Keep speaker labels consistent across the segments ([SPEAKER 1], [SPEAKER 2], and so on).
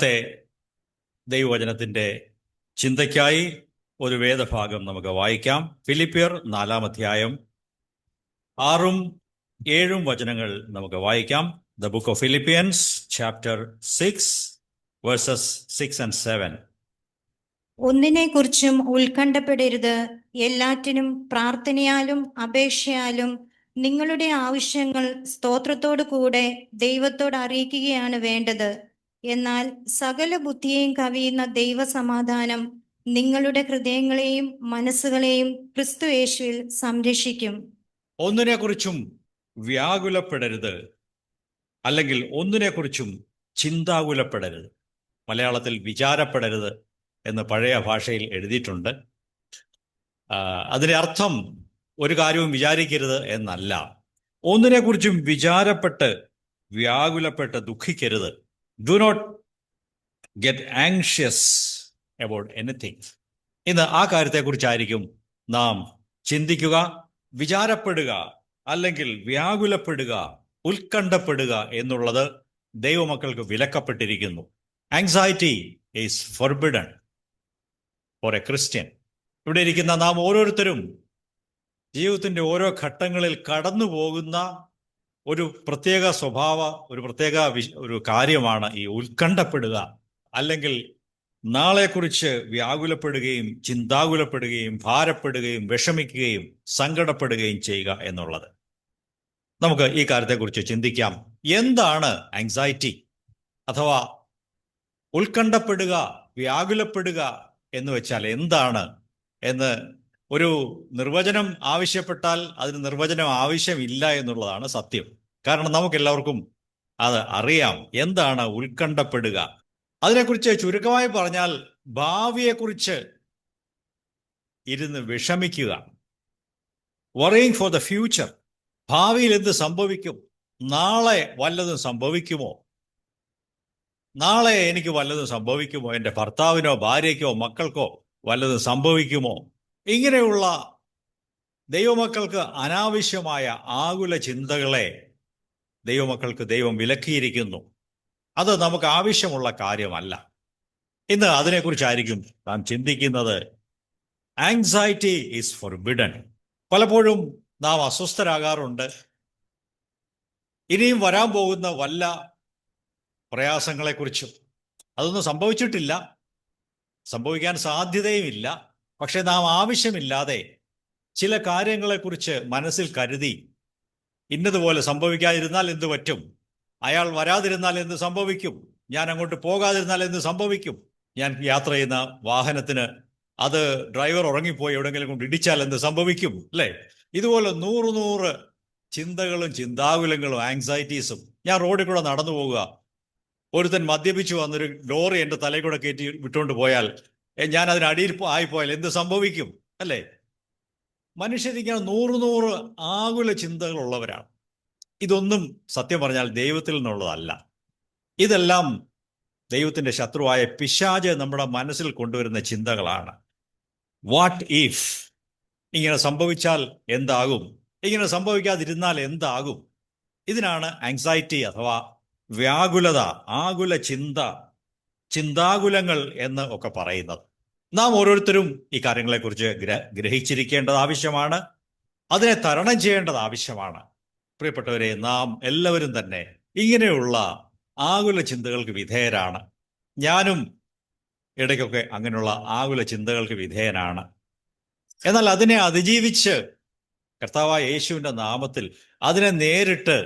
[SPEAKER 1] ഇന്നത്തെ ദൈവവചനത്തിൻ്റെ ചിന്തയ്ക്കായി ഒരു വേദഭാഗം നമുക്ക് വായിക്കാം. ഫിലിപ്പിയർ 4-ാം അധ്യായം 6-7 വചനങ്ങൾ നമുക്ക് വായിക്കാം. The book of Philippians chapter 6 versus 6 and 7.
[SPEAKER 2] ഒന്നിനെക്കുറിച്ചും ഉത്കണ്ഠപ്പെടരുത്. എല്ലാറ്റിനും പ്രാർത്ഥനയാലും അപേക്ഷയാലും നിങ്ങളുടെ ആവശ്യങ്ങൾ സ്തോത്രത്തോടു കൂടെ ദൈവത്തോട് അറിയിക്കുകയാണ് വേണ്ടത്. എന്നാൽ സകല ബുദ്ധിയെയും കവിയുന്ന ദൈവസമാധാനം നിങ്ങളുടെ ഹൃദയങ്ങളെയും മനസ്സുകളെയും ക്രിസ്തു യേശുവിൽ സംരക്ഷിക്കും.
[SPEAKER 1] ഒന്നിനെക്കുറിച്ചും വ്യാകുലപ്പെടരുത്, അല്ലെങ്കിൽ ഒന്നിനെക്കുറിച്ചും ചിന്താകുലപ്പെടരുത്. മലയാളത്തിൽ വിചാരപ്പെടരുത് എന്ന് പഴയ ഭാഷയിൽ എഴുതിയിട്ടുണ്ട്. അതിൻ്റെ അർത്ഥം ഒരു കാര്യവും വിചാരിക്കരുത് എന്നല്ല. ഒന്നിനെക്കുറിച്ചും വിചാരപ്പെട്ട് വ്യാകുലപ്പെട്ട് ദുഃഖിക്കരുത്. Do not get anxious about anything. ഇന്ന് ആ കാര്യത്തെക്കുറിച്ചായിരിക്കും നാം ചിന്തിക്കുക. വിചാരപ്പെടുക അല്ലെങ്കിൽ വ്യാകുലപ്പെടുക, ഉത്കണ്ഠപ്പെടുക എന്നുള്ളത് ദൈവമക്കൾക്ക് വിലക്കപ്പെട്ടിരിക്കുന്നു. Anxiety is forbidden for a Christian. ഇവിടെ ഇരിക്കുന്ന നാം ഓരോരുത്തരും ജീവിതത്തിൻ്റെ ഓരോ ഘട്ടങ്ങളിൽ കടന്നു പോകുന്ന ഒരു പ്രത്യേക ഒരു പ്രത്യേക ഒരു കാര്യമാണ് ഈ ഉത്കണ്ഠപ്പെടുക, അല്ലെങ്കിൽ നാളെക്കുറിച്ച് വ്യാകുലപ്പെടുകയും ചിന്താകുലപ്പെടുകയും ഭാരപ്പെടുകയും വിഷമിക്കുകയും സങ്കടപ്പെടുകയും ചെയ്യുക എന്നുള്ളത്. നമുക്ക് ഈ കാര്യത്തെക്കുറിച്ച് ചിന്തിക്കാം. എന്താണ് ആങ്സൈറ്റി അഥവാ ഉത്കണ്ഠപ്പെടുക, വ്യാകുലപ്പെടുക എന്ന് വെച്ചാൽ എന്താണ് എന്ന് ഒരു നിർവചനം ആവശ്യപ്പെട്ടാൽ അതിന് നിർവചനം ആവശ്യമില്ല എന്നുള്ളതാണ് സത്യം. കാരണം നമുക്കെല്ലാവർക്കും അത് അറിയാം എന്താണ് ഉത്കണ്ഠപ്പെടുക. അതിനെക്കുറിച്ച് ചുരുക്കമായി പറഞ്ഞാൽ ഭാവിയെക്കുറിച്ച് ഇരുന്ന് വിഷമിക്കുക. Worrying for the future. ഭാവിയിൽ എന്ത് സംഭവിക്കും? നാളെ വല്ലതും സംഭവിക്കുമോ? നാളെ എനിക്ക് വല്ലതും സംഭവിക്കുമോ? എൻ്റെ ഭർത്താവിനോ ഭാര്യയ്ക്കോ മക്കൾക്കോ വല്ലതും സംഭവിക്കുമോ? ഇങ്ങനെയുള്ള ദൈവമക്കൾക്ക് അനാവശ്യമായ ആകുല ചിന്തകളെ ദൈവമക്കൾക്ക് ദൈവം വിലക്കിയിരിക്കുന്നു. അത് നമുക്ക് ആവശ്യമുള്ള കാര്യമല്ല. ഇന്ന് അതിനെക്കുറിച്ചായിരിക്കും നാം ചിന്തിക്കുന്നത്. Anxiety is forbidden. പലപ്പോഴും നാം അസ്വസ്ഥരാകാറുണ്ട്. ഇനിയും വരാൻ പോകുന്ന വല്ല പ്രയാസങ്ങളെക്കുറിച്ചും. അതൊന്നും സംഭവിച്ചിട്ടില്ല, സംഭവിക്കാൻ സാധ്യതയുമില്ല. പക്ഷെ നാം ആവശ്യമില്ലാതെ ചില കാര്യങ്ങളെക്കുറിച്ച് മനസ്സിൽ കരുതി, ഇന്നതുപോലെ സംഭവിക്കാതിരുന്നാൽ എന്ത് പറ്റും? അയാൾ വരാതിരുന്നാൽ എന്ത് സംഭവിക്കും? ഞാൻ അങ്ങോട്ട് പോകാതിരുന്നാൽ എന്ത് സംഭവിക്കും? ഞാൻ യാത്ര ചെയ്യുന്ന വാഹനത്തിന് അത് ഡ്രൈവർ ഉറങ്ങിപ്പോയി എവിടെയെങ്കിലും കൊണ്ട് ഇടിച്ചാൽ എന്ത് സംഭവിക്കും? അല്ലേ? ഇതുപോലെ 100 ചിന്തകളും ചിന്താകുലങ്ങളും ആങ്സൈറ്റീസും. ഞാൻ റോഡിൽ കൂടെ നടന്നു പോവുക, ഒരുത്തൻ മദ്യപിച്ചു വന്നൊരു ലോറി എൻ്റെ തലയിൽ കൂടെ കയറ്റി വിട്ടുകൊണ്ട് പോയാൽ ഞാൻ അതിന് അടിയിൽ ആയിപ്പോയാൽ എന്ത് സംഭവിക്കും? അല്ലേ? മനുഷ്യരിങ്ങനെ 100 ആകുല ചിന്തകളുള്ളവരാണ്. ഇതൊന്നും സത്യം പറഞ്ഞാൽ ദൈവത്തിൽ നിന്നുള്ളതല്ല. ഇതെല്ലാം ദൈവത്തിൻ്റെ ശത്രുവായ പിശാച് നമ്മുടെ മനസ്സിൽ കൊണ്ടുവരുന്ന ചിന്തകളാണ്. What if? ഇങ്ങനെ സംഭവിച്ചാൽ എന്താകും? ഇങ്ങനെ സംഭവിക്കാതിരുന്നാൽ എന്താകും? ഇതിനാണ് ആങ്സൈറ്റി അഥവാ വ്യാകുലത, ആകുല ചിന്ത, ചിന്താകുലങ്ങൾ എന്ന് ഒക്കെ പറയുന്നത്. നാം ഓരോരുത്തരും ഈ കാര്യങ്ങളെക്കുറിച്ച് ഗ്രഹിച്ചിരിക്കേണ്ടത് ആവശ്യമാണ്. അതിനെ തരണം ചെയ്യേണ്ടത് ആവശ്യമാണ്. പ്രിയപ്പെട്ടവരെ, നാം എല്ലാവരും തന്നെ ഇങ്ങനെയുള്ള ആകുല ചിന്തകൾക്ക് വിധേയരാണ്. ഞാനും ഇടയ്ക്കൊക്കെ അങ്ങനെയുള്ള ആകുല ചിന്തകൾക്ക് വിധേയനാണ്. എന്നാൽ അതിനെ അതിജീവിച്ച് കർത്താവായ യേശുവിൻ്റെ നാമത്തിൽ അതിനെ നേരിട്ട്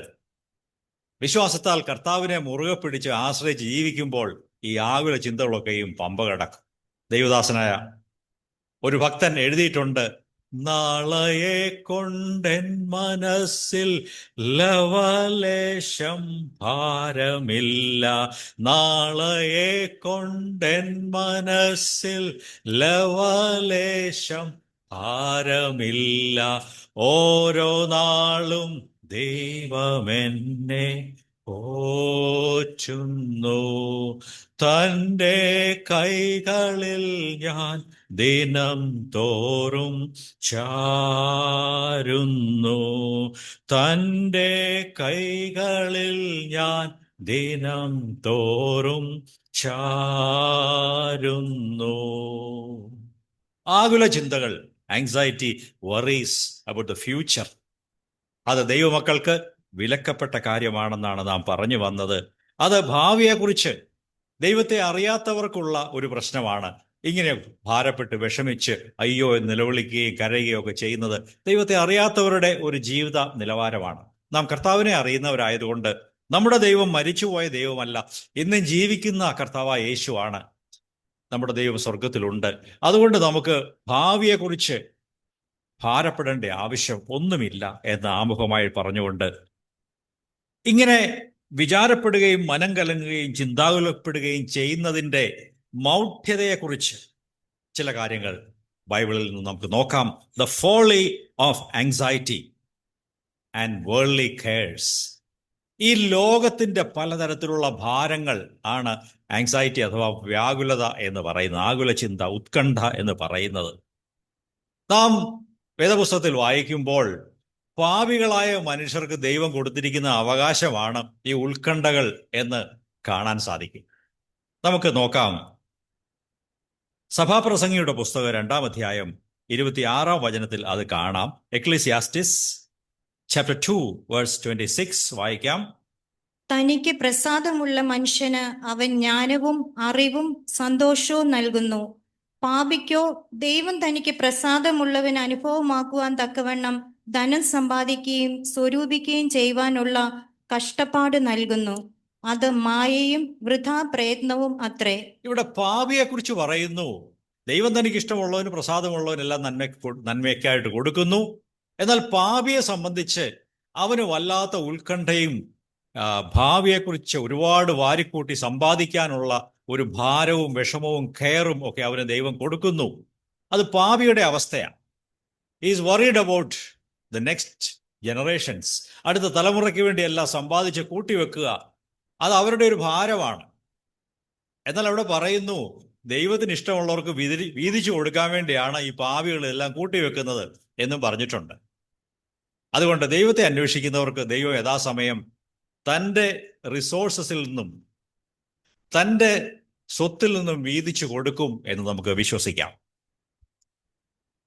[SPEAKER 1] വിശ്വാസത്താൽ കർത്താവിനെ മുറുകെ പിടിച്ച് ആശ്രയിച്ച് ജീവിക്കുമ്പോൾ ഈ ആകുല ചിന്തകളൊക്കെയും പമ്പ കടക്കും. ദൈവദാസനായ ഒരു ഭക്തൻ എഴുതിയിട്ടുണ്ട്, നാളയെ കൊണ്ടെൻ മനസ്സിൽ ലവലേശം ഭാരമില്ല. നാളയെ കൊണ്ടെൻ മനസ്സിൽ ലവലേശം ഭാരമില്ല. ഓരോ നാളും ദൈവമെന്നെ പോറ്റുന്നു. തൻ്റെ കൈകളിൽ ഞാൻ ദിനം തോറും ചാരുന്നു. തൻ്റെ കൈകളിൽ ഞാൻ ദിനം തോറും ചാരുന്നു. ആകുല ചിന്തകൾ, anxiety, worries about the future, അത് ദൈവമക്കൾക്ക് വിലക്കപ്പെട്ട കാര്യമാണെന്നാണ് നാം പറഞ്ഞു വന്നത്. അത് ഭാവിയെക്കുറിച്ച് ദൈവത്തെ അറിയാത്തവർക്കുള്ള ഒരു പ്രശ്നമാണ്. ഇങ്ങനെ ഭാരപ്പെട്ട് വിഷമിച്ച് അയ്യോ എന്ന് നിലവിളിക്കുകയും കരയുകയും ഒക്കെ ചെയ്യുന്നത് ദൈവത്തെ അറിയാത്തവരുടെ ഒരു ജീവിത നിലവാരമാണ്. നാം കർത്താവിനെ അറിയുന്നവരായതുകൊണ്ട് നമ്മുടെ ദൈവം മരിച്ചുപോയ ദൈവമല്ല, ഇന്നും ജീവിക്കുന്ന കർത്താവായ യേശുവാണ്. നമ്മുടെ ദൈവം സ്വർഗത്തിലുണ്ട്. അതുകൊണ്ട് നമുക്ക് ഭാവിയെക്കുറിച്ച് ഭാരപ്പെടേണ്ട ആവശ്യം ഒന്നുമില്ല എന്ന് ആമുഖമായി പറഞ്ഞുകൊണ്ട്, ഇങ്ങനെ വിചാരപ്പെടുകയും മനം കലങ്ങുകയും ചിന്താകുലപ്പെടുകയും ചെയ്യുന്നതിൻ്റെ മൗഢ്യതയെക്കുറിച്ച് ചില കാര്യങ്ങൾ ബൈബിളിൽ നിന്ന് നമുക്ക് നോക്കാം. The folly of anxiety and worldly CARES. ഈ ലോകത്തിൻ്റെ പലതരത്തിലുള്ള ഭാരങ്ങൾ ആണ് ആങ്സൈറ്റി അഥവാ വ്യാകുലത എന്ന് പറയുന്നത്, ആകുല ചിന്ത, ഉത്കണ്ഠ എന്ന് പറയുന്നത്. നാം വേദപുസ്തകത്തിൽ വായിക്കുമ്പോൾ പാപികളായ മനുഷ്യർക്ക് ദൈവം കൊടുത്തിരിക്കുന്ന അവകാശമാണ് ഈ ഉത്കണ്ഠകൾ എന്ന് കാണാൻ സാധിക്കും. നമുക്ക് നോക്കാം. സഭാപ്രസംഗിയുടെ പുസ്തകം 2-ാം അധ്യായം 26-ാം വചനത്തിൽ അത് കാണാം. എക്ലീസിയാസ്റ്റിസ് ചാപ്റ്റർ 2 വേഴ്സ് 26 വായിക്കാം.
[SPEAKER 2] തനിക്ക് പ്രസാദമുള്ള മനുഷ്യന് അവൻ ജ്ഞാനവും അറിവും സന്തോഷവും നൽകുന്നു. പാപിക്കോ ദൈവം തനിക്ക് പ്രസാദമുള്ളവൻ അനുഭവമാക്കുവാൻ തക്കവണ്ണം ധനം സമ്പാദിക്കുകയും സ്വരൂപിക്കുകയും ചെയ്യുവാനുള്ള കഷ്ടപ്പാട് നൽകുന്നു. അത് മായയും വൃഥാ പ്രയത്നവും അത്രേ.
[SPEAKER 1] ഇവിടെ പാപിയെക്കുറിച്ച് പറയുന്നു. ദൈവം തനിക്ക് ഇഷ്ടമുള്ളവന് പ്രസാദമുള്ളവനെല്ലാം നന്മയ്ക്കായിട്ട് കൊടുക്കുന്നു. എന്നാൽ പാപിയെ സംബന്ധിച്ച് അവന് വല്ലാത്ത ഉത്കണ്ഠയും ഭാവിയെക്കുറിച്ച് ഒരുപാട് വാരിക്കൂട്ടി സമ്പാദിക്കാനുള്ള ഒരു ഭാരവും വിഷമവും കെയറും ഒക്കെ അവന് ദൈവം കൊടുക്കുന്നു. അത് പാപിയുടെ അവസ്ഥയാണ്. Is worried about the next generations. അടുത്ത തലമുറയ്ക്ക് വേണ്ടി എല്ലാം സമ്പാദിച്ച് കൂട്ടിവെക്കുക, അത് അവരുടെ ഒരു ഭാരമാണ്. എന്നാൽ അവിടെ പറയുന്നു ദൈവത്തിന് ഇഷ്ടമുള്ളവർക്ക് വീതിച്ചു കൊടുക്കാൻ വേണ്ടിയാണ് ഈ പാപികളെല്ലാം കൂട്ടിവെക്കുന്നത് എന്നും പറഞ്ഞിട്ടുണ്ട്. അതുകൊണ്ട് ദൈവത്തെ അന്വേഷിക്കുന്നവർക്ക് ദൈവം യഥാസമയം തൻ്റെ റിസോഴ്സസിൽ നിന്നും തൻ്റെ സ്വത്തിൽ നിന്നും വീതിച്ചു കൊടുക്കും എന്ന് നമുക്ക് വിശ്വസിക്കാം.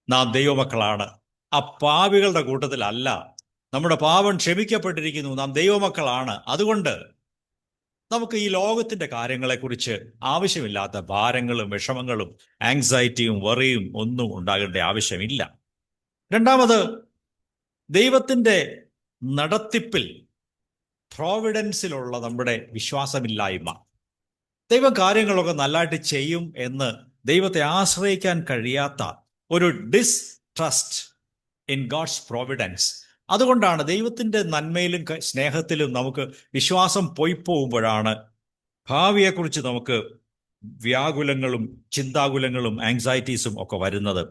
[SPEAKER 1] നാം ദൈവമക്കളാണ്, ആ പാപികളുടെ കൂട്ടത്തിലല്ല. നമ്മുടെ പാപം ക്ഷമിക്കപ്പെട്ടിരിക്കുന്നു, നാം ദൈവമക്കളാണ്. അതുകൊണ്ട് നമുക്ക് ഈ ലോകത്തിൻ്റെ കാര്യങ്ങളെക്കുറിച്ച് ആവശ്യമില്ലാത്ത ഭാരങ്ങളും വിഷമങ്ങളും ആങ്സൈറ്റിയും വറിയും ഒന്നും ഉണ്ടാകേണ്ട ആവശ്യമില്ല. രണ്ടാമത്, ദൈവത്തിൻ്റെ നടത്തിപ്പിൽ പ്രോവിഡൻസിലുള്ള നമ്മുടെ വിശ്വാസമില്ലായ്മ. ദൈവം കാര്യങ്ങളൊക്കെ നല്ലതായിട്ട് ചെയ്യും എന്ന് ദൈവത്തെ ആശ്രയിക്കാൻ കഴിയാത്ത ഒരു ഡിസ്ട്രസ്റ്റ് ഇൻ ഗോഡ്സ് പ്രോവിഡൻസ്. അതുകൊണ്ടാണ് ദൈവത്തിൻ്റെ നന്മയിലും സ്നേഹത്തിലും നമുക്ക് വിശ്വാസം പോയിപ്പോകുമ്പോഴാണ് ഭാവിയെക്കുറിച്ച് നമുക്ക് വ്യാകുലങ്ങളും ചിന്താകുലങ്ങളും ആങ്സൈറ്റീസും ഒക്കെ വരുന്നത്.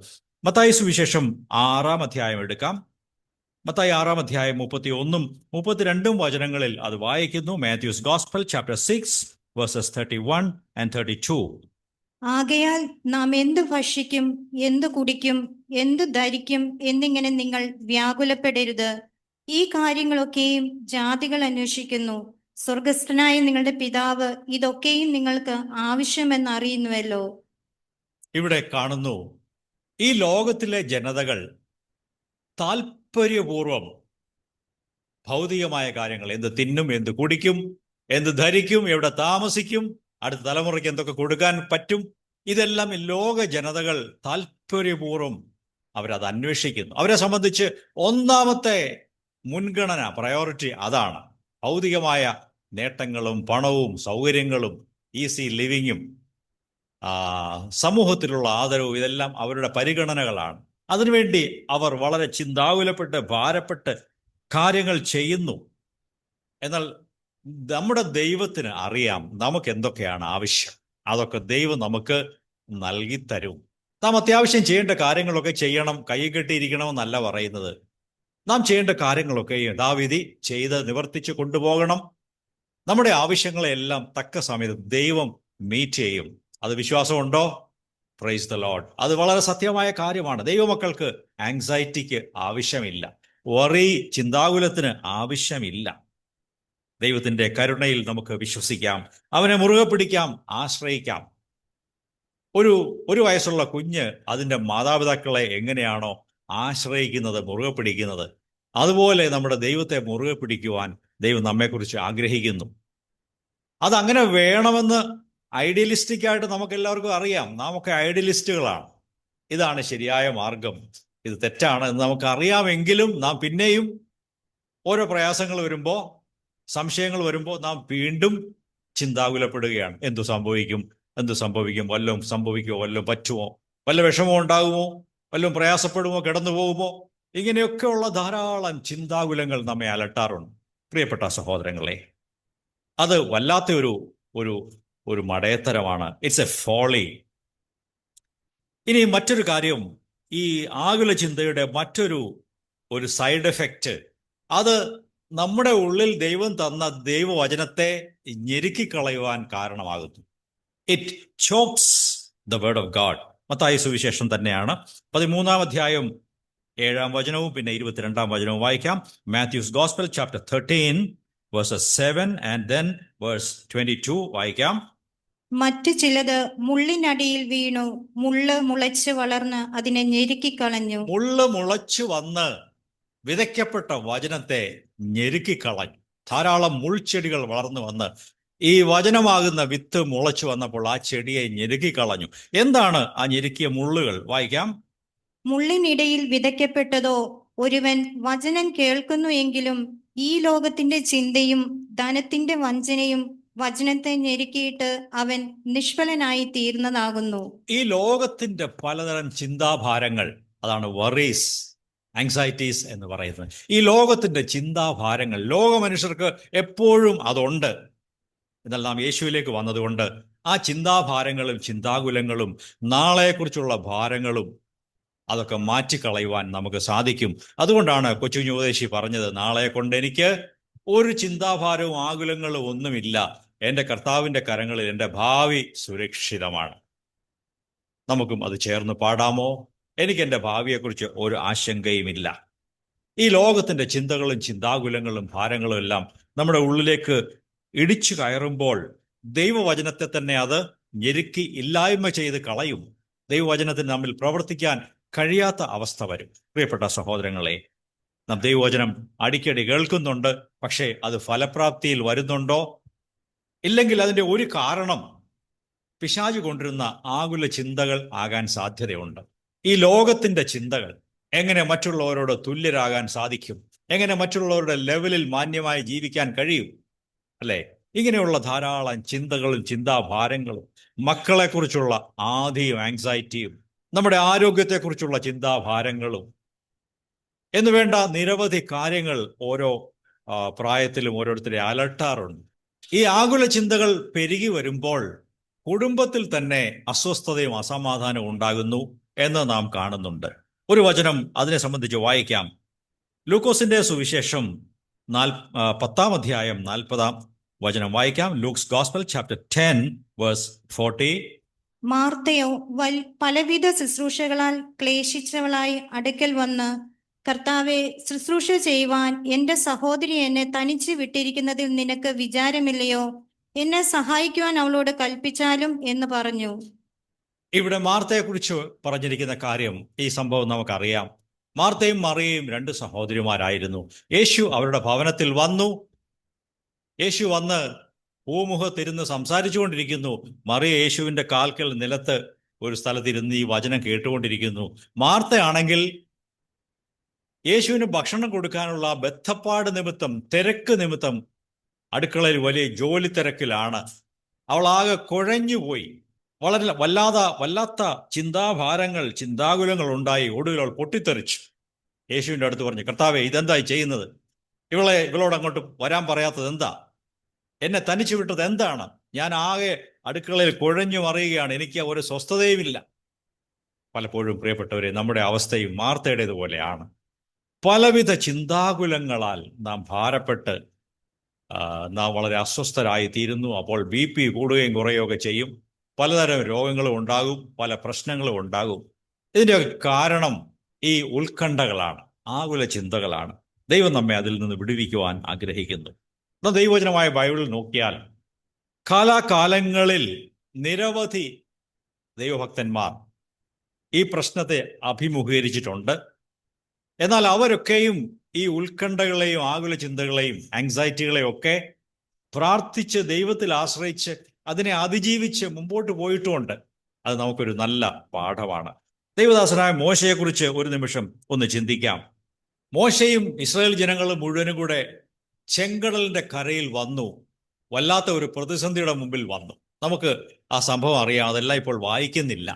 [SPEAKER 1] മത്തായി സുവിശേഷം 6-ാം അധ്യായം എടുക്കാം. മത്തായി 6-ാം അധ്യായം 31-ഉം 32-ഉം വചനങ്ങളിൽ അത് വായിക്കുന്നു. Mathews gospel chapter 6 versus 31 and 32.
[SPEAKER 2] ആകയാൽ നാം എന്തു ഭക്ഷിക്കും, എന്തു കുടിക്കും, എന്തു ധരിക്കും എന്നിങ്ങനെ നിങ്ങൾ വ്യാകുലപ്പെടരുത്. ഈ കാര്യങ്ങളൊക്കെയും ജാതികൾ അന്വേഷിക്കുന്നു. സ്വർഗസ്ഥനായ നിങ്ങളുടെ പിതാവ് ഇതൊക്കെയും നിങ്ങൾക്ക് ആവശ്യമെന്ന് അറിയുന്നുവല്ലോ.
[SPEAKER 1] ഇവിടെ കാണുന്നു, ഈ ലോകത്തിലെ ജനതകൾ താല്പര്യപൂർവം ഭൗതികമായ കാര്യങ്ങൾ, എന്ത് തിന്നും, എന്ത് കുടിക്കും, എന്ത് ധരിക്കും, എവിടെ താമസിക്കും, അടുത്ത തലമുറയ്ക്ക് എന്തൊക്കെ കൊടുക്കാൻ പറ്റും, ഇതെല്ലാം ലോക ജനതകൾ താല്പര്യപൂർവം അവരത് അന്വേഷിക്കുന്നു. അവരെ സംബന്ധിച്ച് ഒന്നാമത്തെ മുൻഗണന, പ്രയോറിറ്റി അതാണ്. ഭൗതികമായ നേട്ടങ്ങളും പണവും സൗകര്യങ്ങളും ഈസി ലിവിങ്ങും സമൂഹത്തിലുള്ള ആദരവും ഇതെല്ലാം അവരുടെ പരിഗണനകളാണ്. അതിനുവേണ്ടി അവർ വളരെ ചിന്താകുലപ്പെട്ട് ഭാരപ്പെട്ട് കാര്യങ്ങൾ ചെയ്യുന്നു. എന്നാൽ നമ്മുടെ ദൈവത്തിന് അറിയാം നമുക്ക് എന്തൊക്കെയാണ് ആവശ്യം. അതൊക്കെ ദൈവം നമുക്ക് നൽകിത്തരും. നാം അത്യാവശ്യം ചെയ്യേണ്ട കാര്യങ്ങളൊക്കെ ചെയ്യണം, കൈ കെട്ടിയിരിക്കണമെന്നല്ല പറയുന്നത്. നാം ചെയ്യേണ്ട കാര്യങ്ങളൊക്കെ യഥാവിധി ചെയ്ത് നിവർത്തിച്ച് കൊണ്ടുപോകണം. നമ്മുടെ ആവശ്യങ്ങളെല്ലാം തക്ക സമയത്ത് ദൈവം മീറ്റ് ചെയ്യും. അത് വിശ്വാസമുണ്ടോ? Praise the Lord. അത് വളരെ സത്യമായ കാര്യമാണ്. ദൈവമക്കൾക്ക് ആങ്സൈറ്റിക്ക് ആവശ്യമില്ല, വറി ചിന്താകുലത്തിന് ആവശ്യമില്ല. ദൈവത്തിൻ്റെ കരുണയിൽ നമുക്ക് വിശ്വസിക്കാം, അവനെ മുറുകെ പിടിക്കാം, ആശ്രയിക്കാം. ഒരു വയസ്സുള്ള കുഞ്ഞ് അതിൻ്റെ മാതാപിതാക്കളെ എങ്ങനെയാണോ ആശ്രയിക്കുന്നത്, മുറുകെ പിടിക്കുന്നത്, അതുപോലെ നമ്മുടെ ദൈവത്തെ മുറുകെ പിടിക്കുവാൻ ദൈവം നമ്മെക്കുറിച്ച് ആഗ്രഹിക്കുന്നു. അതങ്ങനെ വേണമെന്ന് ഐഡിയലിസ്റ്റിക് ആയിട്ട് നമുക്ക് എല്ലാവർക്കും അറിയാം. നാമൊക്കെ ഐഡിയലിസ്റ്റുകളാണ്. ഇതാണ് ശരിയായ മാർഗം, ഇത് തെറ്റാണ് എന്ന് നമുക്കറിയാമെങ്കിലും നാം പിന്നെയും ഓരോ പ്രയാസങ്ങൾ വരുമ്പോൾ, സംശയങ്ങൾ വരുമ്പോൾ നാം വീണ്ടും ചിന്താകുലപ്പെടുകയാണ്. എന്തു സംഭവിക്കും, വല്ലതും സംഭവിക്കുമോ, വല്ലതും പറ്റുമോ, വല്ല വിഷമോ ഉണ്ടാകുമോ, വല്ലതും പ്രയാസപ്പെടുമോ, കിടന്നു പോകുമോ? ഇങ്ങനെയൊക്കെയുള്ള ധാരാളം ചിന്താകുലങ്ങൾ നമ്മെ അലട്ടാറുണ്ട്. പ്രിയപ്പെട്ട സഹോദരങ്ങളെ, അത് വല്ലാത്ത ഒരു മടയത്തരമാണ്. It's A Foley. ഇനി മറ്റൊരു കാര്യം, ഈ ആകുല ചിന്തയുടെ മറ്റൊരു സൈഡ് എഫക്റ്റ്, അത് നമ്മുടെ ഉള്ളിൽ ദൈവം തന്ന ദൈവവചനത്തെ ഞെരുക്കിക്കളയുവാൻ കാരണമാകുന്നു. It chokes the word of God. Mathai സുവിശേഷം തന്നെയാണ്, 13-ാം അധ്യായം 7-ാം വചനവും പിന്നെ 22-ാം വചനവും വായിക്കാം. Matthew's gospel chapter 13 verses 7 and then verse 22 വായിക്കാം.
[SPEAKER 2] മറ്റു ചിലത് മുള്ളിനടിയിൽ വീണു, മുള്ള് മുളച്ച് വളർന്ന് അതിനെ ഞെരുക്കിക്കളഞ്ഞു.
[SPEAKER 1] മുള്ള് മുളച്ചു വന്ന് വിതയ്ക്കപ്പെട്ട വചനത്തെ ഞെരുക്കിക്കളഞ്ഞു. ധാരാളം മുൾച്ചെടികൾ വളർന്നു വന്ന് ഈ വചനമാകുന്ന വിത്ത് മുളച്ചു വന്നപ്പോൾ ആ ചെടിയെ ഞെരുക്കിക്കളഞ്ഞു. എന്താണ് ആ ഞെരുക്കിയ മുള്ളുകൾ? വായിക്കാം.
[SPEAKER 2] മുള്ളിനിടയിൽ വിതയ്ക്കപ്പെട്ടതോ, ഒരുവൻ വചനം കേൾക്കുന്നു എങ്കിലും ഈ ലോകത്തിന്റെ ചിന്തയും ധനത്തിന്റെ വഞ്ചനയും വചനത്തെ ഞെരുക്കിയിട്ട് അവൻ നിഷ്ഫലനായി തീർന്നതാകുന്നു. ഈ
[SPEAKER 1] ലോകത്തിന്റെ പലതരം ചിന്താഭാരങ്ങൾ, അതാണ് വറീസ്, ആങ്സൈറ്റീസ് എന്ന് പറയുന്നത്. ഈ ലോകത്തിന്റെ ചിന്താഭാരങ്ങൾ ലോക മനുഷ്യർക്ക് എപ്പോഴും അതുണ്ട്. എന്നാൽ നാം യേശുവിലേക്ക് വന്നതുകൊണ്ട് ആ ചിന്താഭാരങ്ങളും ചിന്താകുലങ്ങളും നാളെക്കുറിച്ചുള്ള ഭാരങ്ങളും അതൊക്കെ മാറ്റിക്കളയുവാൻ നമുക്ക് സാധിക്കും. അതുകൊണ്ടാണ് കൊച്ചുകുഞ്ഞ് ഉപദേശി പറഞ്ഞത്, നാളെ കൊണ്ട് എനിക്ക് ഒരു ചിന്താഭാരവും ആകുലങ്ങളും ഒന്നുമില്ല, എൻ്റെ കർത്താവിൻ്റെ കരങ്ങളിൽ എൻ്റെ ഭാവി സുരക്ഷിതമാണ്. നമുക്കും അത് ചേർന്ന് പാടാമോ? എനിക്ക് എൻ്റെ ഭാവിയെക്കുറിച്ച് ഒരു ആശങ്കയുമില്ല. ഈ ലോകത്തിൻ്റെ ചിന്തകളും ചിന്താകുലങ്ങളും ഭാരങ്ങളും എല്ലാം നമ്മുടെ ഉള്ളിലേക്ക് ഇടിച്ചു കയറുമ്പോൾ ദൈവവചനത്തെ തന്നെ അത് ഞെരുക്കി ഇല്ലായ്മ ചെയ്ത് കളയും. ദൈവവചനത്തിന് നമ്മിൽ പ്രവർത്തിക്കാൻ കഴിയാത്ത അവസ്ഥ വരും. പ്രിയപ്പെട്ട സഹോദരങ്ങളെ, നാം ദൈവവചനം അടിക്കടി കേൾക്കുന്നുണ്ട്, പക്ഷേ അത് ഫലപ്രാപ്തിയിൽ വരുന്നുണ്ടോ? ഇല്ലെങ്കിൽ അതിൻ്റെ ഒരു കാരണം പിശാച് കൊണ്ടിരുന്ന ആകുല ചിന്തകൾ ആകാൻ സാധ്യതയുണ്ട്. ഈ ലോകത്തിൻ്റെ ചിന്തകൾ, എങ്ങനെ മറ്റുള്ളവരോട് തുല്യരാകാൻ സാധിക്കും, എങ്ങനെ മറ്റുള്ളവരുടെ ലെവലിൽ മാന്യമായി ജീവിക്കാൻ കഴിയും, അല്ലേ? ഇങ്ങനെയുള്ള ധാരാളം ചിന്തകളും ചിന്താഭാരങ്ങളും, മക്കളെക്കുറിച്ചുള്ള ആധിയും ആങ്സൈറ്റിയും, നമ്മുടെ ആരോഗ്യത്തെക്കുറിച്ചുള്ള ചിന്താഭാരങ്ങളും എന്ന് വേണ്ട നിരവധി കാര്യങ്ങൾ ഓരോ പ്രായത്തിലും ഓരോരുത്തരെ അലട്ടാറുണ്ട്. ഈ ആകുല ചിന്തകൾ പെരുകി വരുമ്പോൾ കുടുംബത്തിൽ തന്നെ അസ്വസ്ഥതയും അസമാധാനവും ഉണ്ടാകുന്നു എന്ന് നാം കാണുന്നുണ്ട്. ഒരു വചനം അതിനെ സംബന്ധിച്ച് വായിക്കാം. ലൂക്കോസിന്റെ സുവിശേഷം 10-ാം അധ്യായം 40-ാം വചനം വായിക്കാം. Looks gospel chapter 10 verse 40.
[SPEAKER 2] മാർത്തയോ പലവിധ ശുശ്രൂഷകളാൽ ക്ലേശിച്ചവളായി അടുക്കൽ വന്ന്, കർത്താവെ, ശുശ്രൂഷ ചെയ്യുവാൻ എൻ്റെ സഹോദരി എന്നെ തനിച്ച് വിട്ടിരിക്കുന്നതിൽ നിനക്ക് വിചാരമില്ലയോ? എന്നെ സഹായിക്കുവാൻ അവളോട് കൽപ്പിച്ചാലും എന്ന് പറഞ്ഞു.
[SPEAKER 1] ഇവിടെ മാർത്തയെക്കുറിച്ച് പറഞ്ഞിരിക്കുന്ന കാര്യം, ഈ സംഭവം നമുക്കറിയാം. മാർത്തയും മറിയയും 2 സഹോദരിമാരായിരുന്നു. യേശു അവരുടെ ഭവനത്തിൽ വന്നു. യേശു വന്ന് പൂമുഖത്തിരുന്ന് സംസാരിച്ചു കൊണ്ടിരിക്കുന്നു. മറിയ യേശുവിൻ്റെ കാൽക്കൽ നിലത്ത് ഒരു സ്ഥലത്തിരുന്ന് ഈ വചനം കേട്ടുകൊണ്ടിരിക്കുന്നു. മാർത്തയാണെങ്കിൽ യേശുവിന് ഭക്ഷണം കൊടുക്കാനുള്ള ബദ്ധപ്പാട് നിമിത്തം, തിരക്ക് നിമിത്തം അടുക്കളയിൽ വലിയ ജോലി തിരക്കിലാണ്. അവളാകെ കുഴഞ്ഞുപോയി. വല്ലാത്ത ചിന്താഭാരങ്ങൾ, ചിന്താകുലങ്ങൾ ഉണ്ടായി. ഒടുവിൽ അവൾ പൊട്ടിത്തെറിച്ചു. യേശുവിൻ്റെ അടുത്ത് പറഞ്ഞു, കർത്താവേ, ഇതെന്തായി ചെയ്യുന്നത്? ഇവളോട് അങ്ങോട്ട് വരാൻ പറയാത്തത് എന്താ? എന്നെ തനിച്ചു വിട്ടത് എന്താണ്? ഞാൻ ആകെ അടുക്കളയിൽ കുഴഞ്ഞു മറിയുകയാണ്, എനിക്ക് ഒരു സ്വസ്ഥതയുമില്ല. പലപ്പോഴും പ്രിയപ്പെട്ടവരെ, നമ്മുടെ അവസ്ഥയും മാർത്തയുടേതുപോലെയാണ്. പലവിധ ചിന്താകുലങ്ങളാൽ നാം ഭാരപ്പെട്ട് നാം വളരെ അസ്വസ്ഥരായി തീരുന്നു. അപ്പോൾ BP കൂടുകയും കുറയുകയൊക്കെ ചെയ്യും. പലതരം രോഗങ്ങളും ഉണ്ടാകും, പല പ്രശ്നങ്ങളും ഉണ്ടാകും. ഇതിൻ്റെയൊക്കെ കാരണം ഈ ഉത്കണ്ഠകളാണ്, ആകുല ചിന്തകളാണ്. ദൈവം നമ്മെ അതിൽ നിന്ന് വിടുവിക്കുവാൻ ആഗ്രഹിക്കുന്നു. ദൈവവചനമായ ബൈബിളിൽ നോക്കിയാൽ കാലാകാലങ്ങളിൽ നിരവധി ദൈവഭക്തന്മാർ ഈ പ്രശ്നത്തെ അഭിമുഖീകരിച്ചിട്ടുണ്ട്. എന്നാൽ അവരൊക്കെയും ഈ ഉത്കണ്ഠകളെയും ആകുല ചിന്തകളെയും ആങ്സൈറ്റികളെയും ഒക്കെ പ്രാർത്ഥിച്ച് ദൈവത്തിൽ ആശ്രയിച്ച് അതിനെ അതിജീവിച്ച് മുമ്പോട്ട് പോയിട്ടുമുണ്ട്. അത് നമുക്കൊരു നല്ല പാഠമാണ്. ദൈവദാസനായ മോശയെക്കുറിച്ച് ഒരു നിമിഷം ഒന്ന് ചിന്തിക്കാം. മോശയും ഇസ്രായേൽ ജനങ്ങളും മുഴുവനും കൂടെ ചെങ്കടലിന്റെ കരയിൽ വന്നു. വല്ലാത്ത ഒരു പ്രതിസന്ധിയുടെ മുമ്പിൽ വന്നു. നമുക്ക് ആ സംഭവം അറിയാം, അതെല്ലാം ഇപ്പോൾ വായിക്കുന്നില്ല.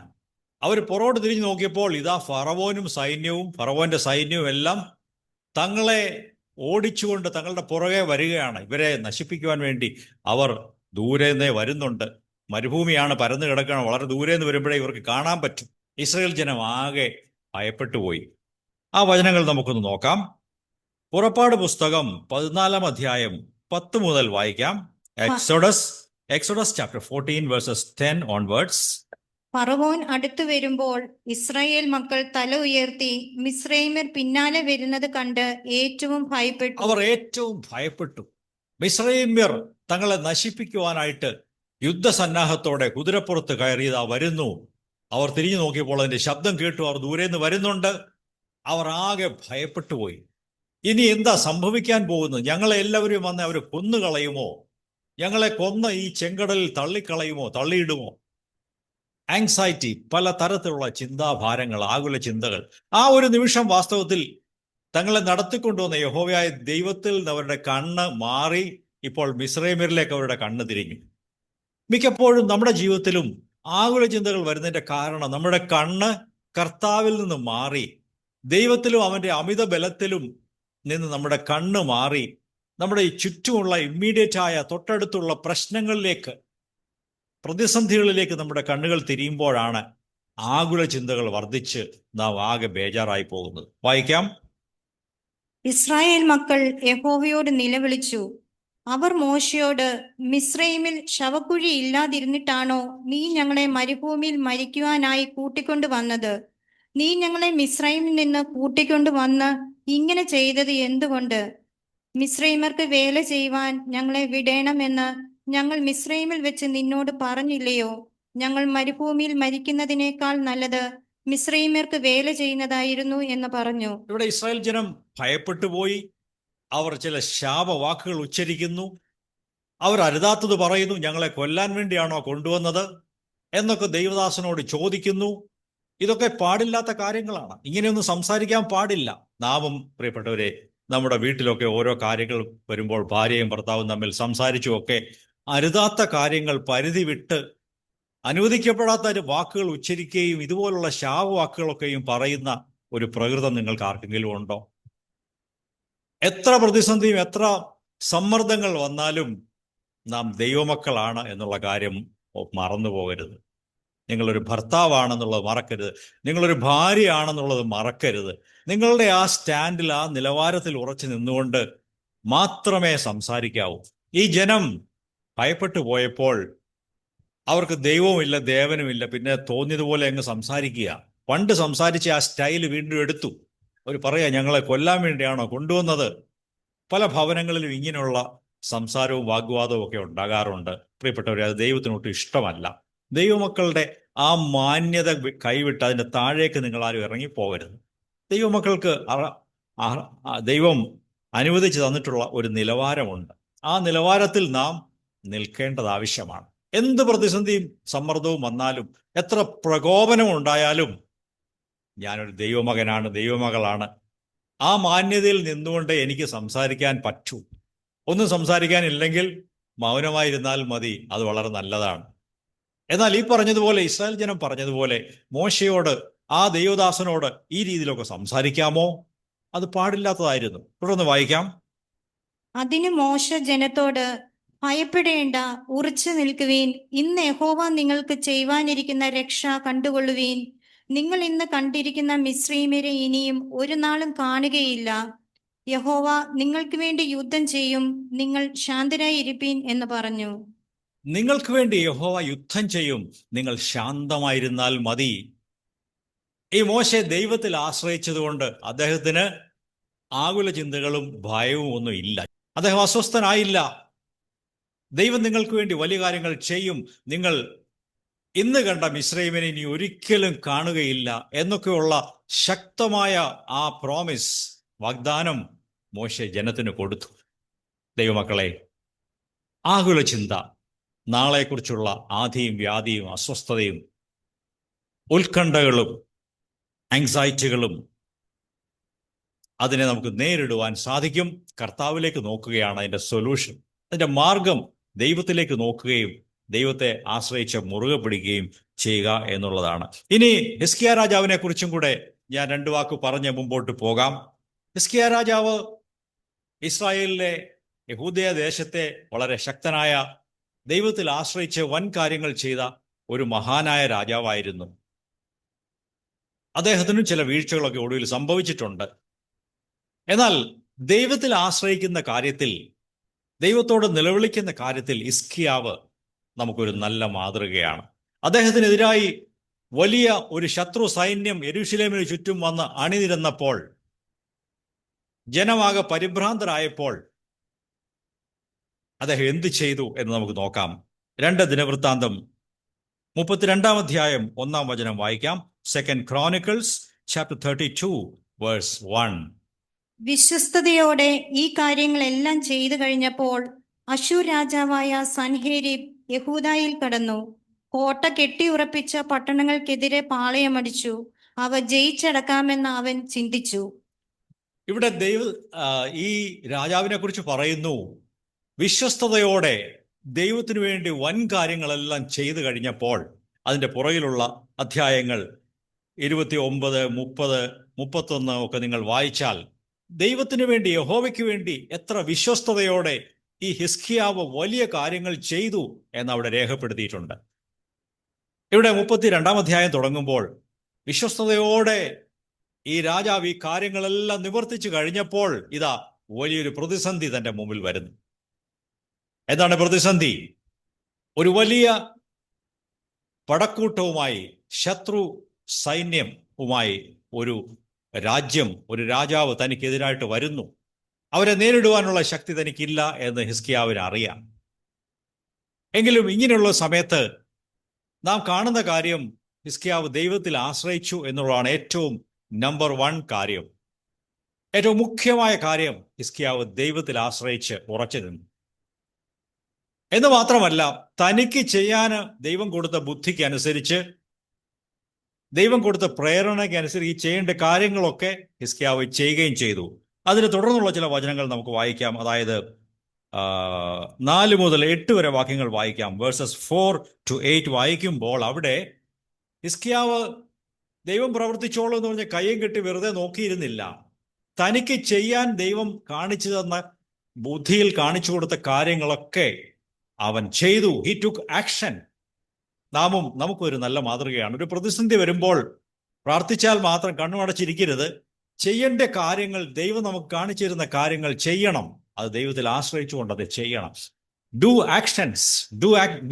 [SPEAKER 1] അവർ പുറകോട്ട് തിരിഞ്ഞു നോക്കിയപ്പോൾ ഇതാ ഫറവോന്റെ സൈന്യവും എല്ലാം തങ്ങളെ ഓടിച്ചുകൊണ്ട് തങ്ങളുടെ പുറകെ വരികയാണ്. ഇവരെ നശിപ്പിക്കുവാൻ വേണ്ടി അവർ ദൂരെ നിന്നേ വരുന്നുണ്ട്. മരുഭൂമിയാണ്, പരന്നു കിടക്കുകയാണ്. വളരെ ദൂരെ നിന്ന് വരുമ്പോഴേ ഇവർക്ക് കാണാൻ പറ്റും. ഇസ്രായേൽ ജനം ആകെ ഭയപ്പെട്ടു പോയി. ആ വചനങ്ങൾ നമുക്കൊന്ന് നോക്കാം. പുറപ്പാട് പുസ്തകം 14 അധ്യായം 10 മുതൽ വായിക്കാം. Exodus chapter 14 versus 10 onwards.
[SPEAKER 2] ഫറവോൻ അടുത്തു വരുമ്പോൾ ഇസ്രായേൽ മക്കൾ തല ഉയർത്തി മിസ്രൈമ്യർ പിന്നാലെ വരുന്നത് കണ്ട് ഏറ്റവും ഭയപ്പെട്ടു.
[SPEAKER 1] അവർ ഏറ്റവും ഭയപ്പെട്ടു. മിസ്രൈമ്യർ തങ്ങളെ നശിപ്പിക്കുവാനായിട്ട് യുദ്ധസന്നാഹത്തോടെ കുതിരപ്പുറത്ത് കയറിയതാ വരുന്നു. അവർ തിരിഞ്ഞു നോക്കിയപ്പോൾ അതിന്റെ ശബ്ദം കേട്ടു. അവർ ദൂരെ നിന്ന് വരുന്നുണ്ട്. അവർ ആകെ ഭയപ്പെട്ടു പോയി. ഇനി എന്താ സംഭവിക്കാൻ പോകുന്നത്? ഞങ്ങളെ എല്ലാവരും വന്ന് അവർ കൊന്നുകളയുമോ? ഞങ്ങളെ കൊന്ന് ഈ ചെങ്കടലിൽ തള്ളിക്കളയുമോ, തള്ളിയിടുമോ? ആങ്സൈറ്റി, പല തരത്തിലുള്ള ചിന്താഭാരങ്ങൾ, ആകുല ചിന്തകൾ. ആ ഒരു നിമിഷം വാസ്തവത്തിൽ തങ്ങളെ നടത്തിക്കൊണ്ടുവന്ന യഹോവയായ ദൈവത്തിൽ നിന്ന് അവരുടെ കണ്ണ് മാറി ഇപ്പോൾ മിസ്രൈമ്യരിലേക്ക് അവരുടെ കണ്ണ് തിരിഞ്ഞു. മിക്കപ്പോഴും നമ്മുടെ ജീവിതത്തിലും ആകുല ചിന്തകൾ വരുന്നതിന്റെ കാരണം നമ്മുടെ കണ്ണ് കർത്താവിൽ നിന്ന് മാറി, ദൈവത്തിലും അവന്റെ അമിത ബലത്തിലും നിന്ന് നമ്മുടെ കണ്ണ് മാറി നമ്മുടെ ഈ ചുറ്റുമുള്ള ഇമ്മീഡിയറ്റ് ആയ തൊട്ടടുത്തുള്ള പ്രശ്നങ്ങളിലേക്ക്, പ്രതിസന്ധികളിലേക്ക് നമ്മുടെ കണ്ണുകൾ തിരിയുമ്പോഴാണ് ആകുല ചിന്തകൾ വർദ്ധിച്ച് നാം ആകെ ബേജാറായി പോകുന്നത്. വായിക്കാം.
[SPEAKER 2] ഇസ്രായേൽ മക്കൾ യഹോവയോട് നിലവിളിച്ചു. അവർ മോശയോട്, മിസ്രൈമിൽ ശവക്കുഴി ഇല്ലാതിരുന്നിട്ടാണോ നീ ഞങ്ങളെ മരുഭൂമിയിൽ മരിക്കുവാനായി കൂട്ടിക്കൊണ്ടു വന്നത്? നീ ഞങ്ങളെ മിസ്രൈമിൽ നിന്ന് കൂട്ടിക്കൊണ്ടു വന്ന് ഇങ്ങനെ ചെയ്തത് എന്തുകൊണ്ട്? മിസ്രൈമർക്ക് വേല ചെയ്യുവാൻ ഞങ്ങളെ വിടേണമെന്ന് ഞങ്ങൾ മിസ്രൈമിൽ വെച്ച് നിന്നോട് പറഞ്ഞില്ലയോ? ഞങ്ങൾ മരുഭൂമിയിൽ മരിക്കുന്നതിനേക്കാൾ നല്ലത് മിസ്രൈമ്യർക്ക് വേല ചെയ്യുന്നതായിരുന്നു എന്ന് പറഞ്ഞു.
[SPEAKER 1] ഇവിടെ ഇസ്രായേൽ ജനം ഭയപ്പെട്ടു പോയി. അവർ ചില ശാപവാക്കുകൾ ഉച്ചരിക്കുന്നു. അവർ അരുതാത്തത് പറയുന്നു. ഞങ്ങളെ കൊല്ലാൻ വേണ്ടിയാണോ കൊണ്ടുവന്നത് എന്നൊക്കെ ദൈവദാസനോട് ചോദിക്കുന്നു. ഇതൊക്കെ പാടില്ലാത്ത കാര്യങ്ങളാണ്. ഇങ്ങനെയൊന്നും സംസാരിക്കാൻ പാടില്ല. നാമും പ്രിയപ്പെട്ടവരെ നമ്മുടെ വീട്ടിലൊക്കെ ഓരോ കാര്യങ്ങൾ വരുമ്പോൾ ഭാര്യയും ഭർത്താവും തമ്മിൽ സംസാരിച്ചുമൊക്കെ അരുതാത്ത കാര്യങ്ങൾ, പരിധി വിട്ട് അനുവദിക്കപ്പെടാത്ത വാക്കുകൾ ഉച്ചരിക്കുകയും ഇതുപോലുള്ള ശാപവാക്കുകളൊക്കെയും പറയുന്ന ഒരു പ്രകൃതം നിങ്ങൾക്ക് ആർക്കെങ്കിലും ഉണ്ടോ? എത്ര പ്രതിസന്ധിയും എത്ര സമ്മർദ്ദങ്ങൾ വന്നാലും നാം ദൈവമക്കളാണ് എന്നുള്ള കാര്യം മറന്നു പോകരുത്. നിങ്ങളൊരു ഭർത്താവാണെന്നുള്ളത് മറക്കരുത്. നിങ്ങളൊരു ഭാര്യയാണെന്നുള്ളത് മറക്കരുത്. നിങ്ങളുടെ ആ സ്റ്റാൻഡിൽ, ആ നിലവാരത്തിൽ ഉറച്ചു നിന്നുകൊണ്ട് മാത്രമേ സംസാരിക്കാവൂ. ഈ ജനം ഭയപ്പെട്ടു പോയപ്പോൾ അവർക്ക് ദൈവവുമില്ല, ദേവനുമില്ല. പിന്നെ തോന്നിയതുപോലെ അങ്ങ് സംസാരിക്കുക. പണ്ട് സംസാരിച്ച ആ സ്റ്റൈൽ വീണ്ടും എടുത്തു. അവർ പറയാ, ഞങ്ങളെ കൊല്ലാൻ വേണ്ടിയാണോ കൊണ്ടുവന്നത്? പല ഭവനങ്ങളിലും ഇങ്ങനെയുള്ള സംസാരവും വാഗ്വാദവും ഒക്കെ ഉണ്ടാകാറുണ്ട്. പ്രിയപ്പെട്ടവരെ, അത് ദൈവത്തിനൊട്ടും ഇഷ്ടമല്ല. ദൈവമക്കളുടെ ആ മാന്യത കൈവിട്ട് അതിൻ്റെ താഴേക്ക് നിങ്ങളാരും ഇറങ്ങിപ്പോകരുത്. ദൈവമക്കൾക്ക് ദൈവം അനുവദിച്ചു തന്നിട്ടുള്ള ഒരു നിലവാരമുണ്ട്. ആ നിലവാരത്തിൽ നാം നിൽക്കേണ്ടത് ആവശ്യമാണ്. എന്ത് പ്രതിസന്ധിയും സമ്മർദ്ദവും വന്നാലും, എത്ര പ്രകോപനം ഉണ്ടായാലും ഞാനൊരു ദൈവമകനാണ്, ദൈവമകളാണ്. ആ മാന്യതയിൽ നിന്നുകൊണ്ട് എനിക്ക് സംസാരിക്കാൻ പറ്റൂ. ഒന്നും സംസാരിക്കാനില്ലെങ്കിൽ മൗനമായിരുന്നാൽ മതി. അത് വളരെ നല്ലതാണ്. എന്നാൽ ഈ പറഞ്ഞതുപോലെ, ഇസ്രായേൽ ജനം പറഞ്ഞതുപോലെ മോശയോട്, ആ ദൈവദാസനോട് ഈ രീതിയിലൊക്കെ സംസാരിക്കാമോ? അത് പാടില്ലാത്തതായിരുന്നു. തുടർന്ന് വായിക്കാം.
[SPEAKER 2] അതിന് മോശ ജനത്തോട്, ഭയപ്പെടേണ്ട, ഉറച്ചു നിൽക്കുവീൻ. ഇന്ന് യഹോവ നിങ്ങൾക്ക് ചെയ്യുവാനിരിക്കുന്ന രക്ഷ കണ്ടുകൊള്ളുവീൻ. നിങ്ങൾ ഇന്ന് കണ്ടിരിക്കുന്ന മിസ്രൈമ്യരെ ഇനിയും ഒരു നാളും കാണുകയില്ല. യഹോവ നിങ്ങൾക്ക് വേണ്ടി യുദ്ധം ചെയ്യും. നിങ്ങൾ ശാന്തരായി ഇരിപ്പീൻ എന്ന് പറഞ്ഞു.
[SPEAKER 1] നിങ്ങൾക്ക് വേണ്ടി യഹോവ യുദ്ധം ചെയ്യും, നിങ്ങൾ ശാന്തമായിരുന്നാൽ മതി. ഈ മോശെ ദൈവത്തിൽ ആശ്രയിച്ചതുകൊണ്ട് അദ്ദേഹത്തിന് ആകുല ചിന്തകളും ഭയവും ഒന്നും ഇല്ല. അദ്ദേഹം അസ്വസ്ഥനായില്ല. ദൈവം നിങ്ങൾക്ക് വേണ്ടി വലിയ കാര്യങ്ങൾ ചെയ്യും, നിങ്ങൾ ഇന്ന് കണ്ട മിസ്രൈമിനെ ഇനി ഒരിക്കലും കാണുകയില്ല എന്നൊക്കെയുള്ള ശക്തമായ ആ പ്രോമിസ്, വാഗ്ദാനം മോശെ ജനത്തിന് കൊടുത്തു. ദൈവമക്കളെ, ആകുല ചിന്ത, നാളെക്കുറിച്ചുള്ള ആധിയും വ്യാധിയും അസ്വസ്ഥതയും ഉത്കണ്ഠകളും ആങ്സൈറ്റികളും, അതിനെ നമുക്ക് നേരിടുവാൻ സാധിക്കും. കർത്താവിലേക്ക് നോക്കുകയാണ് അതിൻ്റെ സൊല്യൂഷൻ. അതിൻ്റെ മാർഗം ദൈവത്തിലേക്ക് നോക്കുകയും ദൈവത്തെ ആശ്രയിച്ച് മുറുകെ പിടിക്കുകയും ചെയ്യുക എന്നുള്ളതാണ്. ഇനി ഹിസ്കിയ രാജാവിനെ കുറിച്ചും കൂടെ ഞാൻ 2 വാക്ക് പറഞ്ഞ് മുമ്പോട്ട് പോകാം. ഹിസ്കിയ രാജാവ് ഇസ്രായേലിലെ യഹൂദയ ദേശത്തെ വളരെ ശക്തനായ, ദൈവത്തിൽ ആശ്രയിച്ച് വൻ കാര്യങ്ങൾ ചെയ്ത ഒരു മഹാനായ രാജാവായിരുന്നു. അദ്ദേഹത്തിനും ചില വീഴ്ചകളൊക്കെ ഒടുവിൽ സംഭവിച്ചിട്ടുണ്ട്. എന്നാൽ ദൈവത്തിൽ ആശ്രയിക്കുന്ന കാര്യത്തിൽ, ദൈവത്തോട് നിലവിളിക്കുന്ന കാര്യത്തിൽ ഹിസ്കിയാവ് നമുക്കൊരു നല്ല മാതൃകയാണ്. അദ്ദേഹത്തിനെതിരായി വലിയ ഒരു ശത്രു സൈന്യം യെരൂശലേമിന് ചുറ്റും വന്ന് അണിനിരന്നപ്പോൾ, ജനമാകെ പരിഭ്രാന്തരായപ്പോൾ അദ്ദേഹം എന്ത് ചെയ്തു എന്ന് നമുക്ക് നോക്കാം. 2 ദിനവൃത്താന്തം 32-ാം അധ്യായം 1-ാം വചനം വായിക്കാം. 2 Chronicles chapter 32 verse 1.
[SPEAKER 2] വിശ്വസ്തയോടെ ഈ കാര്യങ്ങളെല്ലാം ചെയ്തു കഴിഞ്ഞപ്പോൾ അശ്ശൂർ രാജാവായ സൻഹേരീബ് യഹൂദായിൽ കടന്നു. കോട്ട കെട്ടിയുറപ്പിച്ച പട്ടണങ്ങൾക്കെതിരെ പാളയമടിച്ചു. അവ ജയിച്ചടക്കാമെന്ന് അവൻ ചിന്തിച്ചു.
[SPEAKER 1] ഇവിടെ ഈ രാജാവിനെ കുറിച്ച് പറയുന്നു, വിശ്വസ്തയോടെ ദൈവത്തിനു വേണ്ടി വൻ കാര്യങ്ങളെല്ലാം ചെയ്തു കഴിഞ്ഞപ്പോൾ, അതിൻ്റെ പുറകിലുള്ള അധ്യായങ്ങൾ 29, 30, 31 ഒക്കെ നിങ്ങൾ വായിച്ചാൽ, ദൈവത്തിനു വേണ്ടി, യഹോവയ്ക്ക് വേണ്ടി എത്ര വിശ്വസ്തയോടെ ഈ ഹിസ്കിയാവ് വലിയ കാര്യങ്ങൾ ചെയ്തു എന്നവിടെ രേഖപ്പെടുത്തിയിട്ടുണ്ട്. ഇവിടെ 32-ാം അധ്യായം തുടങ്ങുമ്പോൾ, വിശ്വസ്തയോടെ ഈ രാജാവ് ഈ കാര്യങ്ങളെല്ലാം നിവർത്തിച്ചു കഴിഞ്ഞപ്പോൾ ഇതാ വലിയൊരു പ്രതിസന്ധി തൻ്റെ മുമ്പിൽ വരുന്നു. എന്താണ് പ്രതിസന്ധി? ഒരു വലിയ പടക്കൂട്ടവുമായി, ശത്രു സൈന്യവുമായി ഒരു രാജ്യം, ഒരു രാജാവ് തനിക്കെതിരായിട്ട് വരുന്നു. അവരെ നേരിടുവാനുള്ള ശക്തി തനിക്കില്ല എന്ന് ഹിസ്കിയാവിന് അറിയാം. എങ്കിലും ഇങ്ങനെയുള്ള സമയത്ത് നാം കാണുന്ന കാര്യം, ഹിസ്കിയാവ് ദൈവത്തിൽ ആശ്രയിച്ചു എന്നുള്ളതാണ് ഏറ്റവും നമ്പർ 1 കാര്യം. ഏറ്റവും മുഖ്യമായ കാര്യം, ഹിസ്കിയാവ് ദൈവത്തിൽ ആശ്രയിച്ച് ഉറച്ചു നിന്നു. എന്ന് മാത്രമല്ല, തനിക്ക് ചെയ്യാൻ ദൈവം കൊടുത്ത ബുദ്ധിക്ക് അനുസരിച്ച്, ദൈവം കൊടുത്ത പ്രേരണയ്ക്ക് അനുസരിച്ച് ചെയ്യേണ്ട കാര്യങ്ങളൊക്കെ ഹിസ്കിയാവ് ചെയ്യുകയും ചെയ്തു. അതിന് തുടർന്നുള്ള ചില വചനങ്ങൾ നമുക്ക് വായിക്കാം. അതായത് 4 മുതൽ 8 വരെ വാക്യങ്ങൾ വായിക്കാം. വേഴ്സസ് 4 to 8 വായിക്കുമ്പോൾ അവിടെ ഹിസ്കിയാവ് ദൈവം പ്രവർത്തിച്ചോളൂ എന്ന് പറഞ്ഞ് കയ്യും കെട്ടി വെറുതെ നോക്കിയിരുന്നില്ല. തനിക്ക് ചെയ്യാൻ ദൈവം കാണിച്ചു തന്ന, ബുദ്ധിയിൽ കാണിച്ചു കൊടുത്ത കാര്യങ്ങളൊക്കെ അവൻ ചെയ്തു. He took action. നമുക്കൊരു നല്ല മാതൃകയാണ്. ഒരു പ്രതിസന്ധി വരുമ്പോൾ പ്രാർത്ഥിച്ചാൽ മാത്രം കണ്ണുമടച്ചിരിക്കരുത്. ചെയ്യേണ്ട കാര്യങ്ങൾ, ദൈവം നമുക്ക് കാണിച്ചു തരുന്ന കാര്യങ്ങൾ ചെയ്യണം. അത് ദൈവത്തിൽ ആശ്രയിച്ചുകൊണ്ട് അത് ചെയ്യണം. Do actions,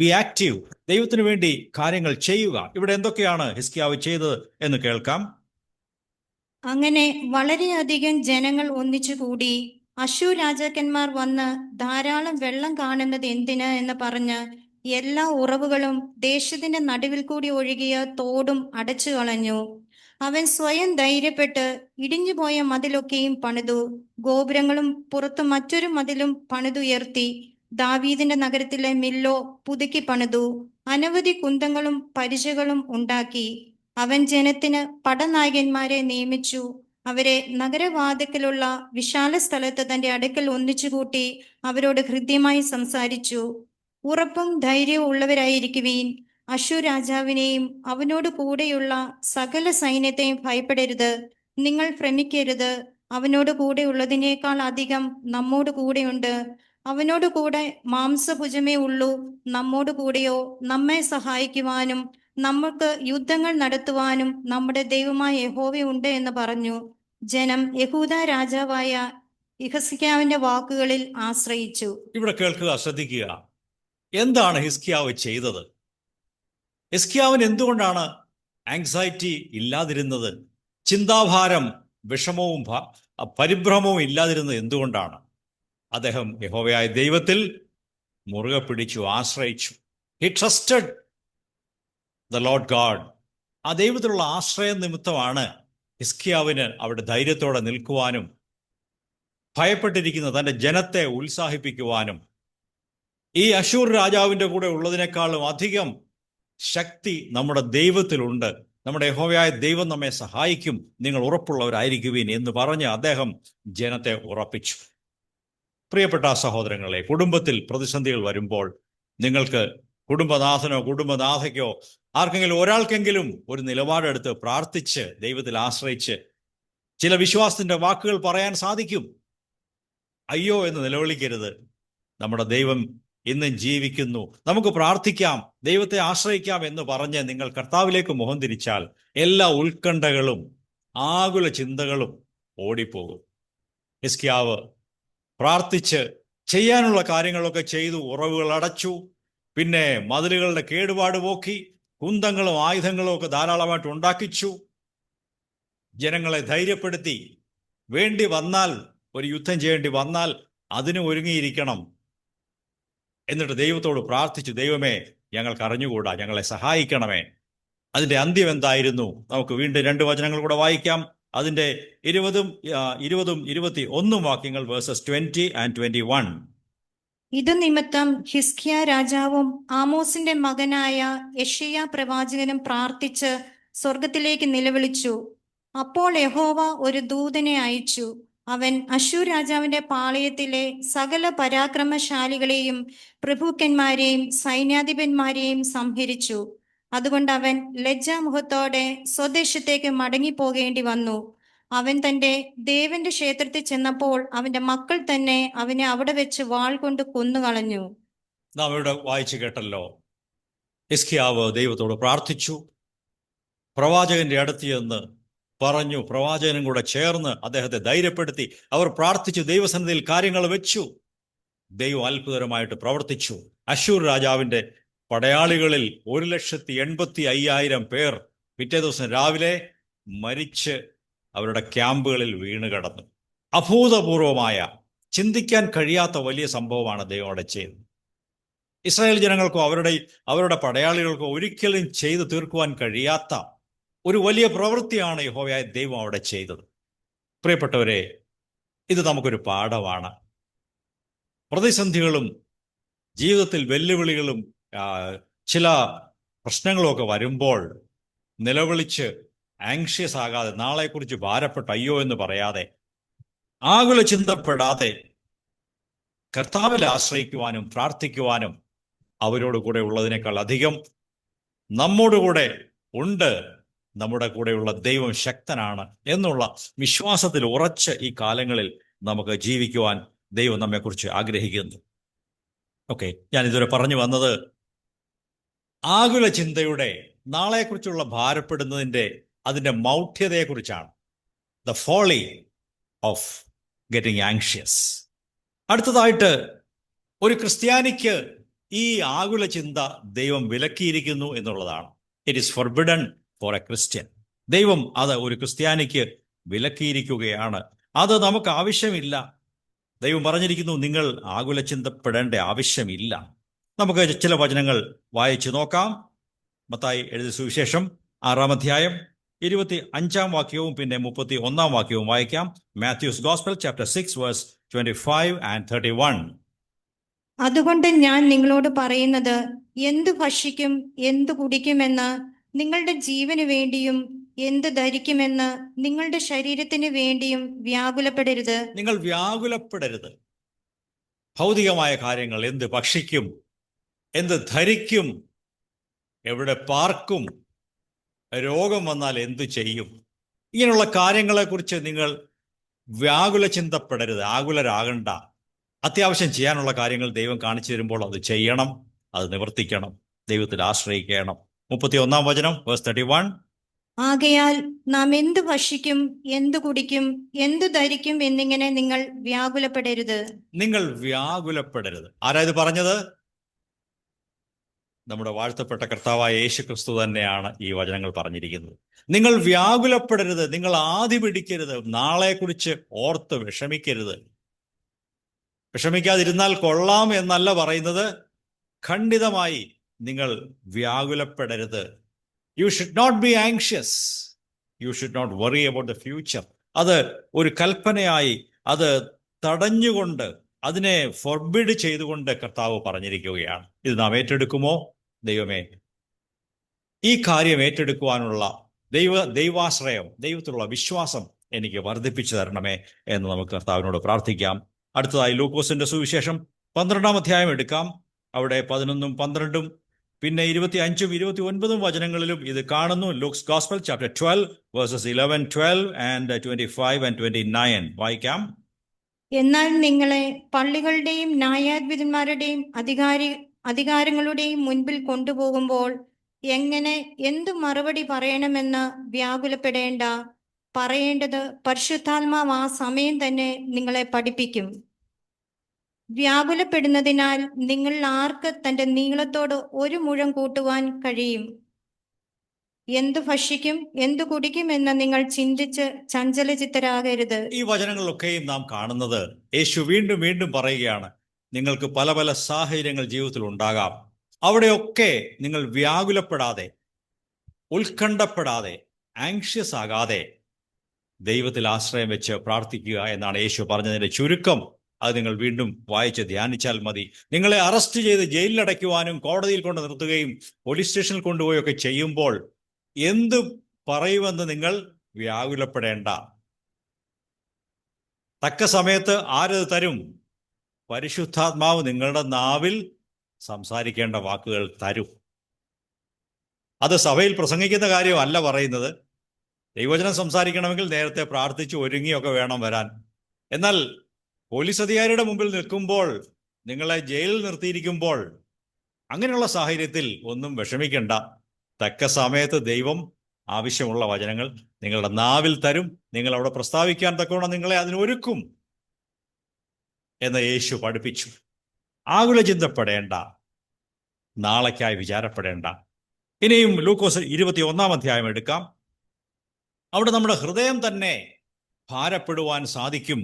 [SPEAKER 1] B active. ദൈവത്തിന് വേണ്ടി കാര്യങ്ങൾ ചെയ്യുക. ഇവിടെ എന്തൊക്കെയാണ് ഹിസ്കിയാവ് ചെയ്തത് എന്ന് കേൾക്കാം.
[SPEAKER 2] അങ്ങനെ വളരെയധികം ജനങ്ങൾ ഒന്നിച്ചുകൂടി. അശ്ശൂർ രാജാക്കന്മാർ വന്ന് ധാരാളം വെള്ളം കാണുന്നത് എന്തിന് എന്ന് പറഞ്ഞ് എല്ലാ ഉറവുകളും ദേശത്തിന്റെ നടുവിൽ കൂടി ഒഴുകിയ തോടും അടച്ചു കളഞ്ഞു. അവൻ സ്വയം ധൈര്യപ്പെട്ട് ഇടിഞ്ഞുപോയ മതിലൊക്കെയും പണിതു. ഗോപുരങ്ങളും പുറത്തു മറ്റൊരു മതിലും പണിതുയർത്തി. ദാവീദിന്റെ നഗരത്തിലെ മില്ലോ പുതുക്കി പണിതു. അനവധി കുന്തങ്ങളും പരിചകളും ഉണ്ടാക്കി. അവൻ ജനത്തിന് പടനായകന്മാരെ നിയമിച്ചു. അവരെ നഗരവാതിക്കലുള്ള വിശാല സ്ഥലത്ത് തന്റെ അടുക്കൽ ഒന്നിച്ചുകൂട്ടി അവരോട് ഹൃദ്യമായി സംസാരിച്ചു. ഉറപ്പും ധൈര്യവും ഉള്ളവരായിരിക്കുവീൻ. അശ്ശൂർ രാജാവിനെയും അവനോട് കൂടെയുള്ള സകല സൈന്യത്തെയും ഭയപ്പെടരുത്. നിങ്ങൾ ഭ്രമിക്കരുത്. അവനോട് കൂടെ ഉള്ളതിനേക്കാൾ അധികം നമ്മോട് കൂടെയുണ്ട്. അവനോട് കൂടെ മാംസഭുജമേ ഉള്ളൂ. നമ്മോട് കൂടെയോ നമ്മെ സഹായിക്കുവാനും നമുക്ക് യുദ്ധങ്ങൾ നടത്തുവാനും നമ്മുടെ ദൈവമായ യഹോവയുണ്ട് എന്ന് പറഞ്ഞു. ജനം യഹൂദ രാജാവായ ഹിസ്കിയാവിന്റെ വാക്കുകളിൽ ആശ്രയിച്ചു.
[SPEAKER 1] ഇവിടെ കേൾക്കുക, ശ്രദ്ധിക്കുക. എന്താണ് ഹിസ്കിയാവ് ചെയ്തത്? ഹിസ്കിയാവിന് എന്തുകൊണ്ടാണ് ആങ്സൈറ്റി ഇല്ലാതിരുന്നത്? ചിന്താഭാരം, വിഷമവും പരിഭ്രമവും ഇല്ലാതിരുന്നത് എന്തുകൊണ്ടാണ്? അദ്ദേഹം യഹോവയായ ദൈവത്തിൽ മുറുകെ പിടിച്ചു, ആശ്രയിച്ചു. He trusted the Lord God. ആ ദൈവത്തിലുള്ള ആശ്രയ നിമിത്തമാണ് ഹിസ്കിയാവിന് അവിടെ ധൈര്യത്തോടെ നിൽക്കുവാനും ഭയപ്പെട്ടിരിക്കുന്ന തൻ്റെ ജനത്തെ ഉത്സാഹിപ്പിക്കുവാനും ഈ അശൂർ രാജാവിൻ്റെ കൂടെ ഉള്ളതിനേക്കാളും അധികം ശക്തി നമ്മുടെ ദൈവത്തിലുണ്ട്, നമ്മുടെ യഹോവയായ ദൈവം നമ്മെ സഹായിക്കും, നിങ്ങൾ ഉറപ്പുള്ളവരായിരിക്കുവിൻ എന്ന് പറഞ്ഞ് അദ്ദേഹം ജനത്തെ ഉറപ്പിച്ചു. പ്രിയപ്പെട്ട സഹോദരങ്ങളെ, കുടുംബത്തിൽ പ്രതിസന്ധികൾ വരുമ്പോൾ നിങ്ങൾക്ക് കുടുംബനാഥനോ കുടുംബനാഥയ്ക്കോ ആർക്കെങ്കിലും ഒരാൾക്കെങ്കിലും ഒരു നിലപാടെടുത്ത് പ്രാർത്ഥിച്ച് ദൈവത്തിൽ ആശ്രയിച്ച് ചില വിശ്വാസത്തിന്റെ വാക്കുകൾ പറയാൻ സാധിക്കും. അയ്യോ എന്ന് നിലവിളിക്കരുത്. നമ്മുടെ ദൈവം ഇന്നും ജീവിക്കുന്നു, നമുക്ക് പ്രാർത്ഥിക്കാം, ദൈവത്തെ ആശ്രയിക്കാം എന്ന് പറഞ്ഞ് നിങ്ങൾ കർത്താവിലേക്ക് മുഖം തിരിച്ചാൽ എല്ലാ ഉത്കണ്ഠകളും ആകുല ചിന്തകളും ഓടിപ്പോകും. ഹിസ്കിയാവ് പ്രാർത്ഥിച്ച് ചെയ്യാനുള്ള കാര്യങ്ങളൊക്കെ ചെയ്തു, ഉറവുകൾ അടച്ചു, പിന്നെ മതിലുകളുടെ കേടുപാട് പോക്കി, കുന്തങ്ങളും ആയുധങ്ങളും ഒക്കെ ധാരാളമായിട്ട് ഉണ്ടാക്കിച്ചു, ജനങ്ങളെ ധൈര്യപ്പെടുത്തി, വേണ്ടി വന്നാൽ ഒരു യുദ്ധം ചെയ്യേണ്ടി വന്നാൽ അതിന് ഒരുങ്ങിയിരിക്കണം. എന്നിട്ട് ദൈവത്തോട് പ്രാർത്ഥിച്ചു, ദൈവമേ ഞങ്ങൾക്ക് അറിഞ്ഞുകൂടാ, ഞങ്ങളെ സഹായിക്കണമേ. അതിൻ്റെ അന്ത്യം എന്തായിരുന്നു? നമുക്ക് വീണ്ടും 2 വചനങ്ങൾ കൂടെ വായിക്കാം. അതിൻ്റെ 20ഉം 21 വാക്യങ്ങൾ, വേഴ്സസ് 20 and 21.
[SPEAKER 2] ഇതു നിമിത്തം ഹിസ്കിയ രാജാവും ആമോസിന്റെ മകനായ യെശയ്യാ പ്രവാചകനും പ്രാർത്ഥിച്ച് സ്വർഗത്തിലേക്ക് നിലവിളിച്ചു. അപ്പോൾ യഹോവ ഒരു ദൂതനെ അയച്ചു. അവൻ അശ്ശൂർ രാജാവിന്റെ പാളയത്തിലെ സകല പരാക്രമശാലികളെയും പ്രഭുക്കന്മാരെയും സൈന്യാധിപന്മാരെയും സംഹരിച്ചു. അതുകൊണ്ട് അവൻ ലജ്ജാമുഖത്തോടെ സ്വദേശത്തേക്ക് മടങ്ങിപ്പോകേണ്ടി വന്നു. അവൻ തന്റെ ദേവന്റെ ക്ഷേത്രത്തിൽ ചെന്നപ്പോൾ അവന്റെ മക്കൾ തന്നെ അവനെ അവിടെ വെച്ച് വാൾ കൊണ്ട് കൊന്നുകളഞ്ഞു.
[SPEAKER 1] നാം ഇവിടെ വായിച്ചു കേട്ടല്ലോ, ഹിസ്കിയാവ് ദൈവത്തോട് പ്രാർത്ഥിച്ചു, പ്രവാചകന്റെ അടുത്ത് ചെന്ന് പറഞ്ഞു, പ്രവാചകനും കൂടെ ചേർന്ന് അദ്ദേഹത്തെ ധൈര്യപ്പെടുത്തി. അവർ പ്രാർത്ഥിച്ചു, ദൈവസന്നിധിയിൽ കാര്യങ്ങൾ വെച്ചു. ദൈവം അത്ഭുതകരമായിട്ട് പ്രവർത്തിച്ചു. അശ്ശൂർ രാജാവിന്റെ പടയാളികളിൽ 1,85,000 പേർ പിറ്റേ ദിവസം രാവിലെ മരിച്ച് അവരുടെ ക്യാമ്പുകളിൽ വീണ് കിടന്നു. അഭൂതപൂർവമായ, ചിന്തിക്കാൻ കഴിയാത്ത വലിയ സംഭവമാണ് ദൈവം അവിടെ ചെയ്തത്. ഇസ്രായേൽ ജനങ്ങൾക്കോ അവരുടെ പടയാളികൾക്കോ ഒരിക്കലും ചെയ്തു തീർക്കുവാൻ കഴിയാത്ത ഒരു വലിയ പ്രവൃത്തിയാണ് യഹോവയായ ദൈവം അവിടെ ചെയ്തത്. പ്രിയപ്പെട്ടവരെ, ഇത് നമുക്കൊരു പാഠമാണ്. പ്രതിസന്ധികളും ജീവിതത്തിൽ വെല്ലുവിളികളും ചില പ്രശ്നങ്ങളൊക്കെ വരുമ്പോൾ നിലവിളിച്ച് ആങ്ഷ്യസ് ആകാതെ, നാളെക്കുറിച്ച് ഭാരപ്പെട്ട് അയ്യോ എന്ന് പറയാതെ, ആകുല ചിന്തപ്പെടാതെ കർത്താവിൽ ആശ്രയിക്കുവാനും പ്രാർത്ഥിക്കുവാനും അവരോട് കൂടെ ഉള്ളതിനേക്കാൾ അധികം നമ്മോടുകൂടെ ഉണ്ട്, നമ്മുടെ കൂടെയുള്ള ദൈവം ശക്തനാണ് എന്നുള്ള വിശ്വാസത്തിൽ ഉറച്ച് ഈ കാലങ്ങളിൽ നമുക്ക് ജീവിക്കുവാൻ ദൈവം നമ്മെക്കുറിച്ച് ആഗ്രഹിക്കുന്നു. ഓക്കെ, ഞാൻ ഇതുവരെ പറഞ്ഞു വന്നത് ആകുല ചിന്തയുടെ, നാളെക്കുറിച്ചുള്ള ഭാരപ്പെടുന്നതിൻ്റെ അതിൻ്റെ മൗഢ്യതയെക്കുറിച്ചാണ്. The folly of getting anxious. അടുത്തതായിട്ട്, ഒരു ക്രിസ്ത്യാനിക്ക് ഈ ആകുല ചിന്ത ദൈവം വിലക്കിയിരിക്കുന്നു എന്നുള്ളതാണ്. It is forbidden for a Christian. ദൈവം അത് ഒരു ക്രിസ്ത്യാനിക്ക് വിലക്കിയിരിക്കുകയാണ്. അത് നമുക്ക് ആവശ്യമില്ല. ദൈവം പറഞ്ഞിരിക്കുന്നു, നിങ്ങൾ ആകുല ചിന്തപ്പെടേണ്ട ആവശ്യമില്ല. നമുക്ക് ചില വചനങ്ങൾ വായിച്ചു നോക്കാം. മത്തായി എഴുതിയ സുവിശേഷം 6-ാം അധ്യായം 25-ാം വാക്യവും പിന്നെ 31-ാം വാക്യവും വായിക്കാം. Matthew's gospel chapter 6 verse 25 and 31.
[SPEAKER 2] അതുകൊണ്ട് ഞാൻ നിങ്ങളോട് പറയുന്നത്, എന്തു ഭക്ഷിക്കും എന്തു കുടിക്കുമെന്ന് നിങ്ങളുടെ ജീവന് വേണ്ടിയും എന്ത് ധരിക്കുമെന്ന് നിങ്ങളുടെ ശരീരത്തിന് വേണ്ടിയും വ്യാകുലപ്പെടരുത്.
[SPEAKER 1] നിങ്ങൾ വ്യാകുലപ്പെടരുത്. ഭൗതികമായ കാര്യങ്ങൾ, എന്ത് ഭക്ഷിക്കും, എന്ത് ധരിക്കും, എവിടെ പാർക്കും, രോഗം വന്നാൽ എന്തു ചെയ്യും, ഇങ്ങനെയുള്ള കാര്യങ്ങളെക്കുറിച്ച് നിങ്ങൾ വ്യാകുല ചിന്തപ്പെടരുത്, ആകുലരാകണ്ട. അത്യാവശ്യം ചെയ്യാനുള്ള കാര്യങ്ങൾ ദൈവം കാണിച്ചു തരുമ്പോൾ അത് ചെയ്യണം, അത് നിവർത്തിക്കണം, ദൈവത്തിൽ ആശ്രയിക്കണം. 31-ാം വചനം വേഴ്സ് 31.
[SPEAKER 2] ആകയാൽ നാം എന്തു ഭക്ഷിക്കും എന്തു കുടിക്കും എന്തു ധരിക്കും എന്നിങ്ങനെ നിങ്ങൾ വ്യാകുലപ്പെടരുത്.
[SPEAKER 1] നിങ്ങൾ വ്യാകുലപ്പെടരുത്. ആരാ ഇത് പറഞ്ഞത്? നമ്മുടെ വാഴ്ത്തപ്പെട്ട കർത്താവായ യേശുക്രിസ്തു തന്നെയാണ് ഈ വചനങ്ങൾ പറഞ്ഞിരിക്കുന്നത്. നിങ്ങൾ വ്യാകുലപ്പെടരുത്, നിങ്ങൾ ആദി പിടിക്കരുത്, നാളെക്കുറിച്ച് ഓർത്ത് വിഷമിക്കരുത്. വിഷമിക്കാതിരുന്നാൽ കൊള്ളാം എന്നല്ല പറയുന്നത്. ഖണ്ഡിതമായി നിങ്ങൾ വ്യാകുലപ്പെടരുത്. You should not be anxious, you should not worry about the future. അത് ഒരു കൽപ്പനയായി, അത് തടഞ്ഞുകൊണ്ട്, അതിനെ ഫോർബിഡ് ചെയ്തുകൊണ്ട് കർത്താവ് പറഞ്ഞിരിക്കുകയാണ്. ഇത് നാം ഏറ്റെടുക്കുമോ? ദൈവമേ, ഈ കാര്യം ഏറ്റെടുക്കുവാനുള്ള ദൈവാശ്രയം, ദൈവത്തിലുള്ള വിശ്വാസം എനിക്ക് വർദ്ധിപ്പിച്ചു തരണമേ എന്ന് നമുക്ക് കർത്താവിനോട് പ്രാർത്ഥിക്കാം. അടുത്തതായി ലൂക്കോസിന്റെ സുവിശേഷം 12-ാം അധ്യായം എടുക്കാം. അവിടെ 11ഉം 12ഉം പിന്നെ 25ഉം 29ഉം വചനങ്ങളിലും ഇത് കാണുന്നു. Looks gospel chapter 12 versus 11, 12 and 25 and 29 വായിക്കാം.
[SPEAKER 2] എന്നാൽ നിങ്ങളെ പള്ളികളുടെയും ന്യായാധിപന്മാരുടെയും അധികാരങ്ങളുടെയും മുൻപിൽ കൊണ്ടുപോകുമ്പോൾ എങ്ങനെ എന്തു മറുപടി പറയണമെന്ന് വ്യാകുലപ്പെടേണ്ട. പറയേണ്ടത് പരിശുദ്ധാത്മാവ് ആ സമയം തന്നെ നിങ്ങളെ പഠിപ്പിക്കും. വ്യാകുലപ്പെടുന്നതിനാൽ നിങ്ങൾ ആർക്ക് തന്റെ നീളത്തോട് ഒരു മുഴം കൂട്ടുവാൻ കഴിയും? എന്തു ഭക്ഷിക്കും, എന്തു കുടിക്കും എന്ന് നിങ്ങൾ ചിന്തിച്ച് ചഞ്ചലചിത്തരാകരുത്.
[SPEAKER 1] ഈ വചനങ്ങളിലൊക്കെയും നാം കാണുന്നത് യേശു വീണ്ടും വീണ്ടും പറയുകയാണ്, നിങ്ങൾക്ക് പല പല സാഹചര്യങ്ങൾ ജീവിതത്തിൽ ഉണ്ടാകാം. അവിടെയൊക്കെ നിങ്ങൾ വ്യാകുലപ്പെടാതെ, ഉത്കണ്ഠപ്പെടാതെ, ആങ്ഷ്യസ് ആകാതെ ദൈവത്തിൽ ആശ്രയം വെച്ച് പ്രാർത്ഥിക്കുക എന്നാണ് യേശു പറഞ്ഞതിന്റെ ചുരുക്കം. അത് നിങ്ങൾ വീണ്ടും വായിച്ച് ധ്യാനിച്ചാൽ മതി. നിങ്ങളെ അറസ്റ്റ് ചെയ്ത് ജയിലിലടയ്ക്കുവാനും കോടതിയിൽ കൊണ്ട് നിർത്തുകയും പോലീസ് സ്റ്റേഷനിൽ കൊണ്ടുപോവുകയൊക്കെ ചെയ്യുമ്പോൾ എന്തു പറയുമെന്ന് നിങ്ങൾ വ്യാകുലപ്പെടേണ്ട. തക്ക സമയത്ത് ആരത് തരും? പരിശുദ്ധാത്മാവ് നിങ്ങളുടെ നാവിൽ സംസാരിക്കേണ്ട വാക്കുകൾ തരും. അത് സഭയിൽ പ്രസംഗിക്കുന്ന കാര്യമല്ല പറയുന്നത്. ദൈവവചനം സംസാരിക്കണമെങ്കിൽ നേരത്തെ പ്രാർത്ഥിച്ച് ഒരുങ്ങിയൊക്കെ വേണം വരാൻ. എന്നാൽ പോലീസ് അധികാരിയുടെ മുമ്പിൽ നിൽക്കുമ്പോൾ, നിങ്ങളെ ജയിലിൽ നിർത്തിയിരിക്കുമ്പോൾ, അങ്ങനെയുള്ള സാഹചര്യത്തിൽ ഒന്നും വിഷമിക്കേണ്ട. തക്ക സമയത്ത് ദൈവം ആവശ്യമുള്ള വചനങ്ങൾ നിങ്ങളുടെ നാവിൽ തരും. നിങ്ങൾ അവിടെ പ്രസ്താവിക്കാൻ തക്കവണ്ണം നിങ്ങളെ അതിനൊരുക്കും എന്ന് യേശു പഠിപ്പിച്ചു. ആകുല ചിന്തപ്പെടേണ്ട, നാളേക്കായി വിചാരപ്പെടേണ്ട. ഇനിയും ലൂക്കോസ് 21-ാം അധ്യായം എടുക്കാം. അവിടെ നമ്മുടെ ഹൃദയം തന്നെ ഭാരപ്പെടുവാൻ സാധിക്കും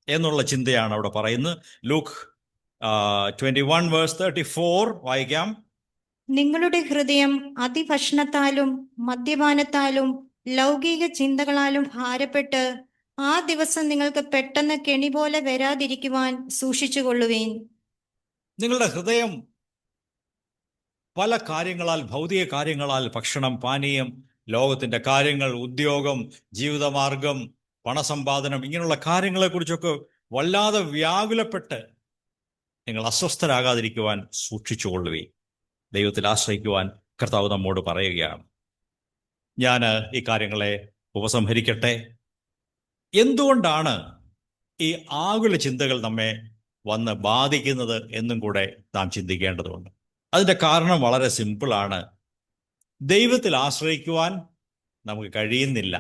[SPEAKER 1] എന്നുള്ള ചിന്തയാണ് അവിടെ പറയുന്നത്. ലൂക്ക് 21 വേഴ്സ് 34 വായിക്കാം.
[SPEAKER 2] നിങ്ങളുടെ ഹൃദയം അതിഭക്ഷണത്താലും മദ്യപാനത്താലും ലൗകിക ചിന്തകളാലും ഭാരപ്പെട്ട് ആ ദിവസം നിങ്ങൾക്ക് പെട്ടെന്ന് കെണി പോലെ വരാതിരിക്കുവാൻ സൂക്ഷിച്ചുകൊള്ളുവേൻ.
[SPEAKER 1] നിങ്ങളുടെ ഹൃദയം പല കാര്യങ്ങളാൽ, ഭൗതിക കാര്യങ്ങളാൽ, ഭക്ഷണം, പാനീയം, ലോകത്തിന്റെ കാര്യങ്ങൾ, ഉദ്യോഗം, ജീവിതമാർഗം, പണസമ്പാദനം, ഇങ്ങനെയുള്ള കാര്യങ്ങളെക്കുറിച്ചൊക്കെ വല്ലാതെ വ്യാകുലപ്പെട്ട് നിങ്ങൾ അസ്വസ്ഥരാകാതിരിക്കുവാൻ സൂക്ഷിച്ചുകൊള്ളുവേ. ദൈവത്തിൽ ആശ്രയിക്കുവാൻ കർത്താവ് നമ്മോട് പറയുകയാണ്. ഞാൻ ഈ കാര്യങ്ങളെ ഉപസംഹരിക്കട്ടെ. എന്തുകൊണ്ടാണ് ഈ ആകുല ചിന്തകൾ നമ്മെ വന്ന് ബാധിക്കുന്നത് എന്നും കൂടെ നാം ചിന്തിക്കേണ്ടതുണ്ട്. അതിൻ്റെ കാരണം വളരെ സിമ്പിളാണ്. ദൈവത്തിൽ ആശ്രയിക്കുവാൻ നമുക്ക് കഴിയുന്നില്ല.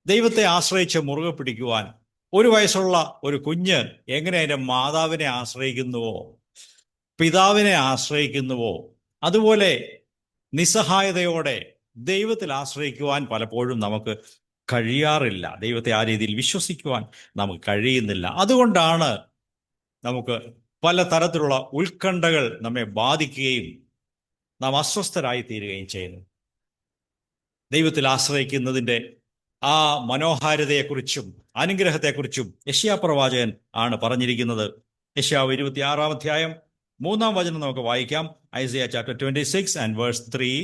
[SPEAKER 1] ദൈവത്തെ ആശ്രയിച്ച് മുറുകെ പിടിക്കുവാൻ ഒരു വയസ്സുള്ള ഒരു കുഞ്ഞ് എങ്ങനെ അതിൻ്റെ മാതാവിനെ ആശ്രയിക്കുന്നുവോ, പിതാവിനെ ആശ്രയിക്കുന്നുവോ, അതുപോലെ നിസ്സഹായതയോടെ ദൈവത്തിൽ ആശ്രയിക്കുവാൻ പലപ്പോഴും നമുക്ക് കഴിയാറില്ല. ദൈവത്തെ ആ രീതിയിൽ വിശ്വസിക്കുവാൻ നമുക്ക് കഴിയുന്നില്ല. അതുകൊണ്ടാണ് നമുക്ക് പലതരത്തിലുള്ള ഉത്കണ്ഠകൾ നമ്മെ ബാധിക്കുകയും നാം അസ്വസ്ഥരായി തീരുകയും ചെയ്യുന്നു. ദൈവത്തിൽ ആശ്രയിക്കുന്നതിൻ്റെ ആ മനോഹാരിതയെക്കുറിച്ചും അനുഗ്രഹത്തെക്കുറിച്ചും യെശയ്യാ പ്രവാചകൻ ആണ് പറഞ്ഞിരിക്കുന്നത്. യെശയ്യാവ് 26-ാം അധ്യായം 3-ാം വചനം നമുക്ക് വായിക്കാം. ഐസയ്യാ ചാപ്റ്റർ 26 ആൻഡ് വേഴ്സ് 3.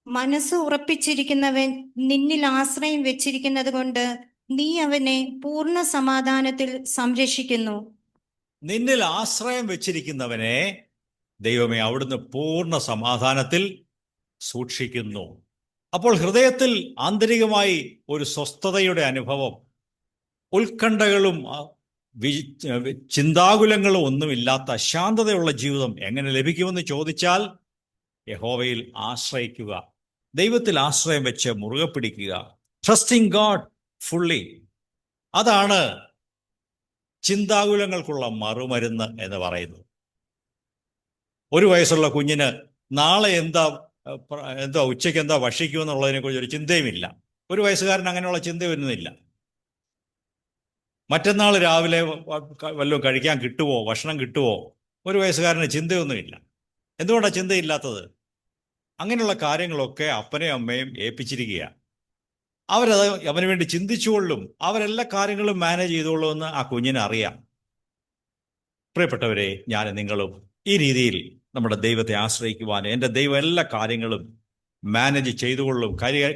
[SPEAKER 2] മനസ്സ് ഉറപ്പിച്ചിരിക്കുന്നവൻ നിന്നിൽ ആശ്രയം വെച്ചിരിക്കുന്നത് കൊണ്ട് നീ അവനെ പൂർണ്ണ സമാധാനത്തിൽ സംരക്ഷിക്കുന്നു.
[SPEAKER 1] നിന്നിൽ ആശ്രയം വെച്ചിരിക്കുന്നവനെ ദൈവമേ അവിടുന്ന് പൂർണ്ണ സമാധാനത്തിൽ സൂക്ഷിക്കുന്നു. അപ്പോൾ ഹൃദയത്തിൽ ആന്തരികമായി ഒരു സ്വസ്ഥതയുടെ അനുഭവം, ഉത്കണ്ഠകളും ചിന്താകുലങ്ങളും ഒന്നുമില്ലാത്ത ശാന്തതയുള്ള ജീവിതം എങ്ങനെ ലഭിക്കുമെന്ന് ചോദിച്ചാൽ യഹോവയിൽ ആശ്രയിക്കുക, ദൈവത്തിൽ ആശ്രയം വെച്ച് മുറുകെ പിടിക്കുക, ട്രസ്റ്റിംഗ് ഗോഡ് ഫുള്ളി. അതാണ് ചിന്താകുലങ്ങൾക്കുള്ള മറുമരുന്ന് എന്ന് പറയുന്നത്. ഒരു വയസ്സുള്ള കുഞ്ഞിന് നാളെ എന്താ ഉച്ചയ്ക്ക് എന്താ ഭക്ഷിക്കുമെന്നുള്ളതിനെ കുറിച്ച് ഒരു ചിന്തയുമില്ല. ഒരു വയസ്സുകാരൻ അങ്ങനെയുള്ള ചിന്ത വരുന്നില്ല. മറ്റന്നാൾ രാവിലെ വല്ലതും കഴിക്കാൻ കിട്ടുമോ, ഭക്ഷണം കിട്ടുമോ? ഒരു വയസ്സുകാരന് ചിന്തയൊന്നുമില്ല. എന്തുകൊണ്ടാണ് ചിന്തയില്ലാത്തത്? അങ്ങനെയുള്ള കാര്യങ്ങളൊക്കെ അപ്പനെയും അമ്മയും ഏൽപ്പിച്ചിരിക്കുകയാണ്. അവരത് അവന് വേണ്ടി ചിന്തിച്ചുകൊള്ളും, അവരെല്ലാ കാര്യങ്ങളും മാനേജ് ചെയ്തോളും എന്ന് ആ കുഞ്ഞിനെ അറിയാം. പ്രിയപ്പെട്ടവരെ, ഞാൻ നിങ്ങളും ഈ രീതിയിൽ നമ്മുടെ ദൈവത്തെ ആശ്രയിക്കുവാൻ, എൻ്റെ ദൈവം എല്ലാ കാര്യങ്ങളും മാനേജ് ചെയ്തുകൊള്ളും,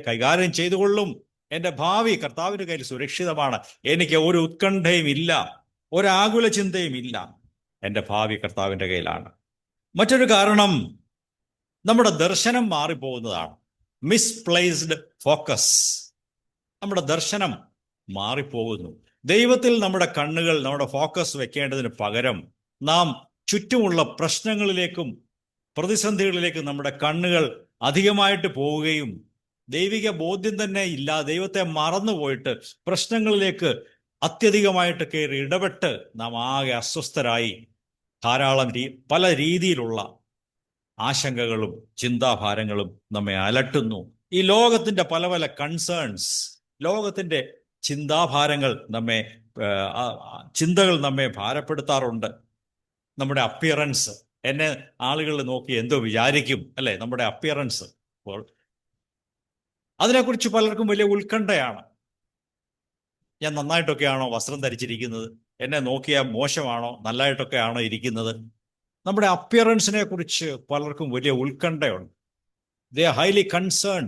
[SPEAKER 1] കൈകാര്യം ചെയ്തുകൊള്ളും. എൻ്റെ ഭാവി കർത്താവിൻ്റെ കയ്യിൽ സുരക്ഷിതമാണ്. എനിക്ക് ഒരു ഉത്കണ്ഠയും ഇല്ല, ഒരാകുല ചിന്തയും ഇല്ല. എൻ്റെ ഭാവി കർത്താവിൻ്റെ കയ്യിലാണ്. മറ്റൊരു കാരണം, നമ്മുടെ ദർശനം മാറിപ്പോകുന്നതാണ്. Misplaced focus. നമ്മുടെ ദർശനം മാറിപ്പോകുന്നു. ദൈവത്തിൽ നമ്മുടെ കണ്ണുകൾ, നമ്മുടെ ഫോക്കസ് വെക്കേണ്ടതിന് പകരം നാം ചുറ്റുമുള്ള പ്രശ്നങ്ങളിലേക്കും പ്രതിസന്ധികളിലേക്കും നമ്മുടെ കണ്ണുകൾ അധികമായിട്ട് പോവുകയും ദൈവിക ബോധ്യം തന്നെ ഇല്ല, ദൈവത്തെ മറന്നുപോയിട്ട് പ്രശ്നങ്ങളിലേക്ക് അത്യധികമായിട്ട് കയറി ഇടപെട്ട് നാം ആകെ അസ്വസ്ഥരായി ധാരാളം പല രീതിയിലുള്ള ആശങ്കകളും ചിന്താഭാരങ്ങളും നമ്മെ അലട്ടുന്നു. ഈ ലോകത്തിൻ്റെ പല പല കൺസേൺസ്, ലോകത്തിൻ്റെ ചിന്താഭാരങ്ങൾ ചിന്തകൾ നമ്മെ ഭാരപ്പെടുത്താറുണ്ട്. നമ്മുടെ അപ്പിയറൻസ്, എന്നെ ആളുകൾ നോക്കി എന്തോ വിചാരിക്കും, അല്ലെ? നമ്മുടെ അപ്പിയറൻസ്, അപ്പോൾ അതിനെക്കുറിച്ച് പലർക്കും വലിയ ഉത്കണ്ഠയാണ്. ഞാൻ നന്നായിട്ടൊക്കെയാണോ വസ്ത്രം ധരിച്ചിരിക്കുന്നത്? എന്നെ നോക്കിയാൽ മോശമാണോ, നല്ലതായിട്ടൊക്കെയാണോ ഇരിക്കുന്നത്? നമ്മുടെ അപ്പിയറൻസിനെ കുറിച്ച് പലർക്കും വലിയ ഉത്കണ്ഠയുണ്ട്. They are highly concern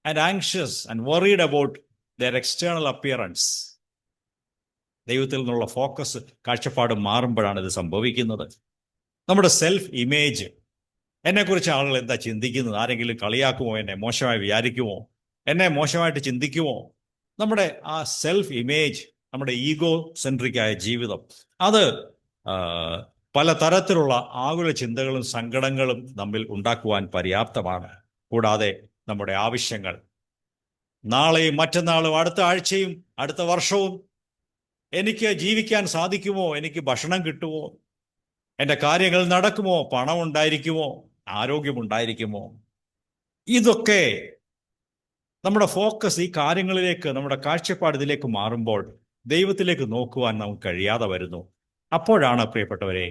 [SPEAKER 1] and anxious and worried about their external appearance. ദൈവത്തിൽ നിന്നുള്ള ഫോക്കസ്, കാഴ്ചപ്പാട് മാറുമ്പോഴാണ് ഇത് സംഭവിക്കുന്നത്. നമ്മുടെ സെൽഫ് ഇമേജ്, എന്നെക്കുറിച്ച് ആളുകൾ എന്താ ചിന്തിക്കുന്നത്? ആരെങ്കിലും കളിയാക്കുമോ? എന്നെ മോശമായി വിചാരിക്കുമോ? എന്നെ മോശമായിട്ട് ചിന്തിക്കുമോ? നമ്മുടെ ആ സെൽഫ് ഇമേജ്, നമ്മുടെ ഈഗോ സെൻട്രിക്കായ ജീവിതം, അത് പല തരത്തിലുള്ള ആകുല ചിന്തകളും സങ്കടങ്ങളും നമ്മിൽ ഉണ്ടാക്കുവാൻ പര്യാപ്തമാണ്. കൂടാതെ നമ്മുടെ ആവശ്യങ്ങൾ, നാളെയും മറ്റന്നാളും അടുത്ത ആഴ്ചയും അടുത്ത വർഷവും എനിക്ക് ജീവിക്കാൻ സാധിക്കുമോ? എനിക്ക് ഭക്ഷണം കിട്ടുമോ? എൻ്റെ കാര്യങ്ങൾ നടക്കുമോ? പണം ഉണ്ടായിരിക്കുമോ? ആരോഗ്യമുണ്ടായിരിക്കുമോ? ഇതൊക്കെ നമ്മുടെ ഫോക്കസ് ഈ കാര്യങ്ങളിലേക്ക്, നമ്മുടെ കാഴ്ചപ്പാട് ഇതിലേക്ക് മാറുമ്പോൾ ദൈവത്തിലേക്ക് നോക്കുവാൻ നമുക്ക് കഴിയാതെ വരുന്നു. അപ്പോഴാണ് പ്രിയപ്പെട്ടവരെ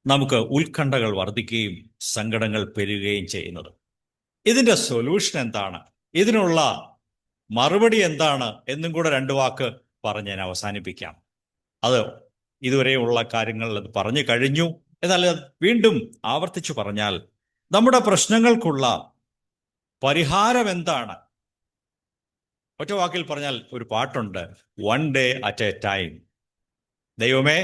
[SPEAKER 1] നമുക്ക് ഉത്കണ്ഠകൾ വർദ്ധിക്കുകയും സങ്കടങ്ങൾ പെരുകുകയും ചെയ്യുന്നത്. ഇതിൻ്റെ സൊല്യൂഷൻ എന്താണ്? ഇതിനുള്ള മറുപടി എന്താണ് എന്നും കൂടെ 2 വാക്ക് പറഞ്ഞ് ഞാൻ അവസാനിപ്പിക്കാം. അത് ഇതുവരെയുള്ള കാര്യങ്ങൾ പറഞ്ഞു കഴിഞ്ഞു. എന്നാൽ വീണ്ടും ആവർത്തിച്ചു പറഞ്ഞാൽ, നമ്മുടെ പ്രശ്നങ്ങൾക്കുള്ള പരിഹാരം എന്താണ്? ഒറ്റ വാക്കിൽ പറഞ്ഞാൽ ഒരു പാട്ടുണ്ട്, 1 day at a time. ദൈവമേ,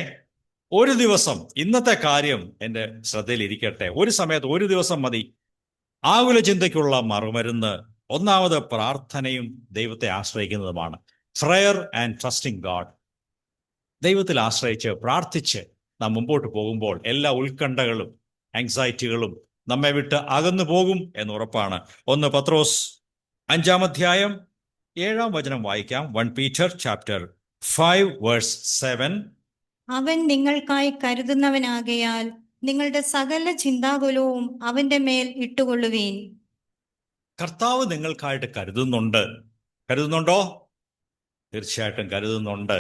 [SPEAKER 1] ഒരു ദിവസം ഇന്നത്തെ കാര്യം എൻ്റെ ശ്രദ്ധയിലിരിക്കട്ടെ. ഒരു സമയത്ത് ഒരു ദിവസം മതി. ആകുല ചിന്തയ്ക്കുള്ള മറുമരുന്ന് ഒന്നാമത് പ്രാർത്ഥനയും ദൈവത്തെ ആശ്രയിക്കുന്നതുമാണ്. Prayer and trusting God. ദൈവത്തിൽ ആശ്രയിച്ച് പ്രാർത്ഥിച്ച് നാം മുമ്പോട്ട് പോകുമ്പോൾ എല്ലാ ഉത്കണ്ഠകളും ആങ്സൈറ്റികളും നമ്മെ വിട്ട് അകന്നു പോകും എന്ന് ഉറപ്പാണ്. 1 പത്രോസ് 5-ാം അധ്യായം 7-ാം വചനം വായിക്കാം. 1 Peter chapter 5 verse 7.
[SPEAKER 2] അവൻ നിങ്ങൾക്കായി കരുതുന്നവനാകയാൽ നിങ്ങളുടെ സകല ചിന്താകുലവും അവന്റെ മേൽ ഇട്ടുകൊള്ളുവീൻ.
[SPEAKER 1] കർത്താവ് നിങ്ങൾക്കായിട്ട് കരുതുന്നുണ്ടോ? തീർച്ചയായിട്ടും കരുതുന്നുണ്ട്.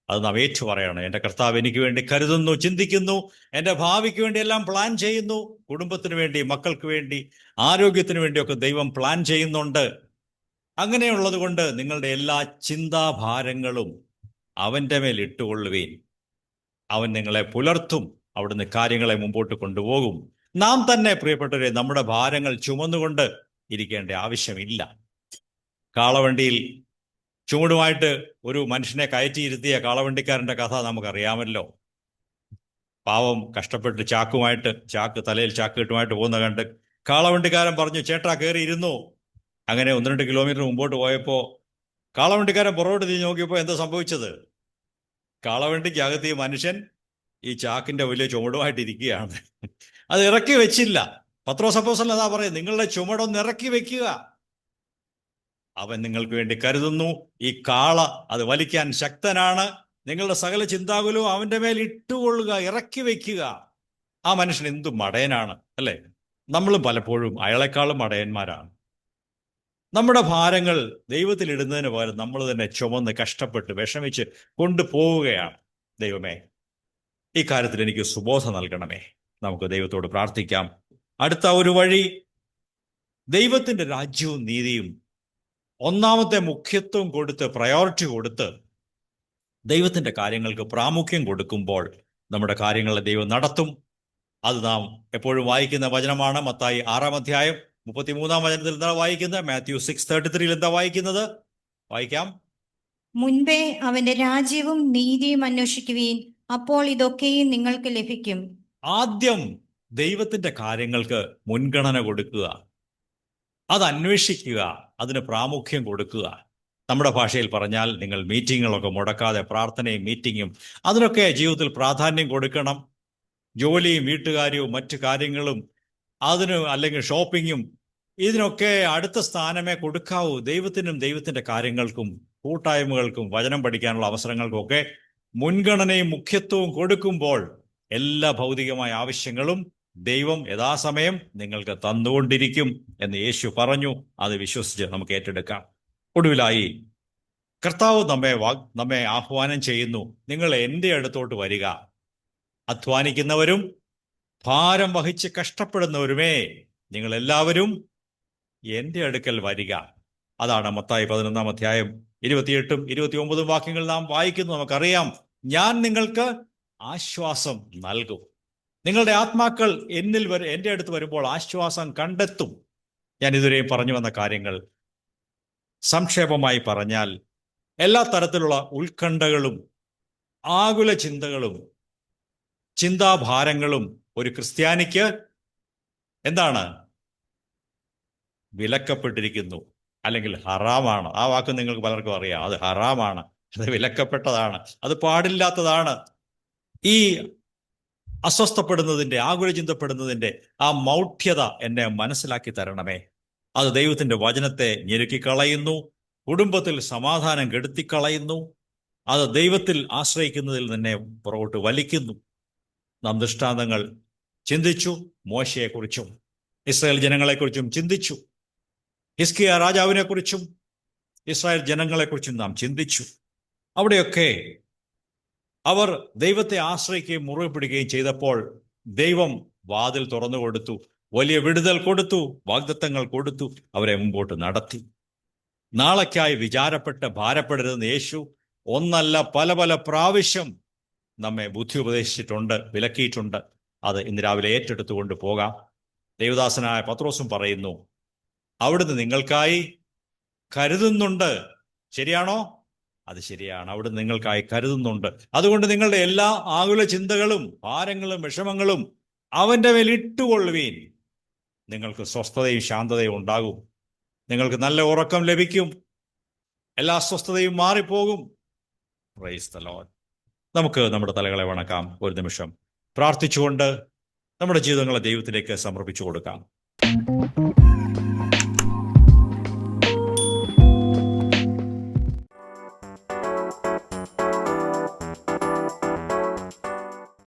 [SPEAKER 1] അത് നാം ഏറ്റു പറയണം. എൻ്റെ കർത്താവ് എനിക്ക് വേണ്ടി കരുതുന്നു, ചിന്തിക്കുന്നു, എൻ്റെ ഭാവിക്ക് വേണ്ടി എല്ലാം പ്ലാൻ ചെയ്യുന്നു. കുടുംബത്തിന് വേണ്ടി, മക്കൾക്ക് വേണ്ടി, ആരോഗ്യത്തിന് വേണ്ടിയൊക്കെ ദൈവം പ്ലാൻ ചെയ്യുന്നുണ്ട്. അങ്ങനെയുള്ളത് കൊണ്ട് നിങ്ങളുടെ എല്ലാ ചിന്താഭാരങ്ങളും അവൻ്റെ മേൽ ഇട്ടുകൊള്ളുവീൻ. അവൻ നിങ്ങളെ പുലർത്തും, അവിടുന്ന് കാര്യങ്ങളെ മുമ്പോട്ട് കൊണ്ടുപോകും. നാം തന്നെ പ്രിയപ്പെട്ടവരെ നമ്മുടെ ഭാരങ്ങൾ ചുമന്നുകൊണ്ട് ഇരിക്കേണ്ട ആവശ്യമില്ല. കാളവണ്ടിയിൽ ചുമടുമായിട്ട് ഒരു മനുഷ്യനെ കയറ്റിയിരുത്തിയ കാളവണ്ടിക്കാരൻ്റെ കഥ നമുക്കറിയാമല്ലോ. പാവം കഷ്ടപ്പെട്ട് ചാക്ക് തലയിൽ ചാക്കിട്ടുമായിട്ട് പോകുന്ന കണ്ട് കാളവണ്ടിക്കാരൻ പറഞ്ഞു, ചേട്ടാ കയറി ഇരുന്നു. അങ്ങനെ 1-2 കിലോമീറ്റർ മുമ്പോട്ട് പോയപ്പോൾ കാളവണ്ടിക്കാരൻ പുറകോട്ട് തിരിഞ്ഞ് നോക്കിയപ്പോൾ എന്താ സംഭവിച്ചത്? കാളവണ്ടിക്കകത്ത് ഈ മനുഷ്യൻ ഈ ചാക്കിന്റെ വലിയ ചുമടുമായിട്ടിരിക്കുകയാണ്. അത് ഇറക്കി വെച്ചില്ല. പത്രോസ് അപ്പോസ്തലൻ അതാ പറയും, നിങ്ങളുടെ ചുമടൊന്ന് ഇറക്കി വെക്കുക. അവൻ നിങ്ങൾക്ക് വേണ്ടി കരുതുന്നു. ഈ കാള അത് വലിക്കാൻ ശക്തനാണ്. നിങ്ങളുടെ സകല ചിന്താകുലവും അവന്റെ മേൽ ഇട്ടുകൊള്ളുക, ഇറക്കി വെക്കുക. ആ മനുഷ്യൻ എന്തു മടയനാണ്, അല്ലേ? നമ്മളും പലപ്പോഴും അയാളെക്കാളും മടയന്മാരാണ്. നമ്മുടെ ഭാരങ്ങൾ ദൈവത്തിൽ ഇടുന്നതിന് പകരം നമ്മൾ തന്നെ ചുമന്ന് കഷ്ടപ്പെട്ട് വിഷമിച്ച് കൊണ്ടുപോവുകയാണ്. ദൈവമേ, ഈ കാര്യത്തിൽ എനിക്ക് സുബോധം നൽകണമേ. നമുക്ക് ദൈവത്തോട് പ്രാർത്ഥിക്കാം. അടുത്ത ഒരു വഴി, ദൈവത്തിൻ്റെ രാജ്യവും നീതിയും ഒന്നാമത്തെ മുഖ്യത്വം കൊടുത്ത്, പ്രയോറിറ്റി കൊടുത്ത് ദൈവത്തിൻ്റെ കാര്യങ്ങൾക്ക് പ്രാമുഖ്യം കൊടുക്കുമ്പോൾ നമ്മുടെ കാര്യങ്ങളെ ദൈവം നടത്തും. അത് നാം എപ്പോഴും വായിക്കുന്ന വചനമാണ്. മത്തായി 6-ാം അധ്യായം 33-ാം വചനത്തിൽ എന്താ വായിക്കുന്നത്? മാത്യു 6:33 എന്താ വായിക്കുന്നത്? വായിക്കാം.
[SPEAKER 2] മുൻപേ അവന്റെ രാജ്യവും നീതിയും അന്വേഷിക്കുവീൻ, അപ്പോൾ ഇതൊക്കെയും നിങ്ങൾക്ക് ലഭിക്കും.
[SPEAKER 1] ആദ്യം ദൈവത്തിൻ്റെ കാര്യങ്ങൾക്ക് മുൻഗണന കൊടുക്കുക, അത് അന്വേഷിക്കുക, അതിന് പ്രാമുഖ്യം കൊടുക്കുക. നമ്മുടെ ഭാഷയിൽ പറഞ്ഞാൽ നിങ്ങൾ മീറ്റിങ്ങുകളൊക്കെ മുടക്കാതെ പ്രാർത്ഥനയും മീറ്റിങ്ങും അതിനൊക്കെ ജീവിതത്തിൽ പ്രാധാന്യം കൊടുക്കണം. ജോലിയും വീട്ടുകാര്യവും മറ്റു കാര്യങ്ങളും അതിന് അല്ലെങ്കിൽ ഷോപ്പിങ്ങും ഇതിനൊക്കെ അടുത്ത സ്ഥാനമേ കൊടുക്കാവൂ. ദൈവത്തിനും ദൈവത്തിൻ്റെ കാര്യങ്ങൾക്കും കൂട്ടായ്മകൾക്കും വചനം പഠിക്കാനുള്ള അവസരങ്ങൾക്കൊക്കെ മുൻഗണനയും മുഖ്യത്വവും കൊടുക്കുമ്പോൾ എല്ലാ ഭൗതികമായ ആവശ്യങ്ങളും ദൈവം യഥാസമയം നിങ്ങൾക്ക് തന്നുകൊണ്ടിരിക്കും എന്ന് യേശു പറഞ്ഞു. അത് വിശ്വസിച്ച് നമുക്ക് ഏറ്റെടുക്കാം. ഒടുവിലായി കർത്താവ് നമ്മെ ആഹ്വാനം ചെയ്യുന്നു, നിങ്ങൾ എൻ്റെ അടുത്തോട്ട് വരിക, അധ്വാനിക്കുന്നവരും ഭാരം വഹിച്ച് കഷ്ടപ്പെടുന്നവരുമേ, നിങ്ങൾ എല്ലാവരും എൻ്റെ അടുക്കൽ വരിക. അതാണ് മത്തായി 11-ാം അധ്യായം 28-ഉം 29-ഉം വാക്യങ്ങൾ നാം വായിക്കുന്നു. നമുക്കറിയാം, ഞാൻ നിങ്ങൾക്ക് ആശ്വാസം നൽകും. നിങ്ങളുടെ ആത്മാക്കൾ എൻ്റെ അടുത്ത് വരുമ്പോൾ ആശ്വാസം കണ്ടെത്തും. ഞാൻ ഇതുവരെയും പറഞ്ഞു വന്ന കാര്യങ്ങൾ സംക്ഷേപമായി പറഞ്ഞാൽ, എല്ലാ തരത്തിലുള്ള ഉത്കണ്ഠകളും ആകുല ചിന്തകളും ചിന്താഭാരങ്ങളും ഒരു ക്രിസ്ത്യാനിക്ക് എന്താണ്? വിലക്കപ്പെട്ടിരിക്കുന്നു, അല്ലെങ്കിൽ ഹറാമാണ്. ആ വാക്ക് നിങ്ങൾക്ക് പലർക്കും അറിയാം. അത് ഹറാമാണ്, അത് വിലക്കപ്പെട്ടതാണ്, അത് പാടില്ലാത്തതാണ്. ഈ അസ്വസ്ഥപ്പെടുന്നതിൻ്റെ, ആകുല ചിന്തപ്പെടുന്നതിൻ്റെ ആ മൗഢ്യത എന്നെ മനസ്സിലാക്കി തരണമേ. അത് ദൈവത്തിൻ്റെ വചനത്തെ ഞെരുക്കിക്കളയുന്നു, കുടുംബത്തിൽ സമാധാനം കെടുത്തിക്കളയുന്നു, അത് ദൈവത്തിൽ ആശ്രയിക്കുന്നതിൽ തന്നെ പുറകോട്ട് വലിക്കുന്നു. നാം ദൃഷ്ടാന്തങ്ങൾ ചിന്തിച്ചു, മോശയെക്കുറിച്ചും ഇസ്രായേൽ ജനങ്ങളെക്കുറിച്ചും ചിന്തിച്ചു, ഹിസ്കിയ രാജാവിനെക്കുറിച്ചും ഇസ്രായേൽ ജനങ്ങളെക്കുറിച്ചും നാം ചിന്തിച്ചു. അവിടെയൊക്കെ അവർ ദൈവത്തെ ആശ്രയിക്കുകയും മുറുകെ പിടിക്കുകയും ചെയ്തപ്പോൾ ദൈവം വാതിൽ തുറന്നു കൊടുത്തു, വലിയ വിടുതൽ കൊടുത്തു, വാഗ്ദത്തങ്ങൾ കൊടുത്തു, അവരെ മുമ്പോട്ട് നടത്തി. നാളേക്കായി വിചാരപ്പെട്ട് ഭാരപ്പെടരുതെന്ന് യേശു ഒന്നല്ല പല പല പ്രാവശ്യം നമ്മെ ബുദ്ധി ഉപദേശിച്ചിട്ടുണ്ട്, വിലക്കിയിട്ടുണ്ട്. അത് ഇന്ന് രാവിലെ ഏറ്റെടുത്തുകൊണ്ട് പോകാം. ദേവദാസനായ പത്രോസും പറയുന്നു, അവിടുന്ന് നിങ്ങൾക്കായി കരുതുന്നുണ്ട്. ശരിയാണോ? അത് ശരിയാണ്, അവിടുന്ന് നിങ്ങൾക്കായി കരുതുന്നുണ്ട്. അതുകൊണ്ട് നിങ്ങളുടെ എല്ലാ ആകുല ചിന്തകളും ഭാരങ്ങളും വിഷമങ്ങളും അവൻ്റെ മേൽ ഇട്ടുകൊള്ളുവീൻ. നിങ്ങൾക്ക് സ്വസ്ഥതയും ശാന്തതയും ഉണ്ടാകും. നിങ്ങൾക്ക് നല്ല ഉറക്കം ലഭിക്കും. എല്ലാ അസ്വസ്ഥതയും മാറിപ്പോകും. Praise the Lord. നമുക്ക് നമ്മുടെ തലകളെ വണക്കാം. ഒരു നിമിഷം പ്രാർത്ഥിച്ചുകൊണ്ട് നമ്മുടെ ജീവിതങ്ങളെ ദൈവത്തിലേക്ക് സമർപ്പിച്ചു കൊടുക്കാം.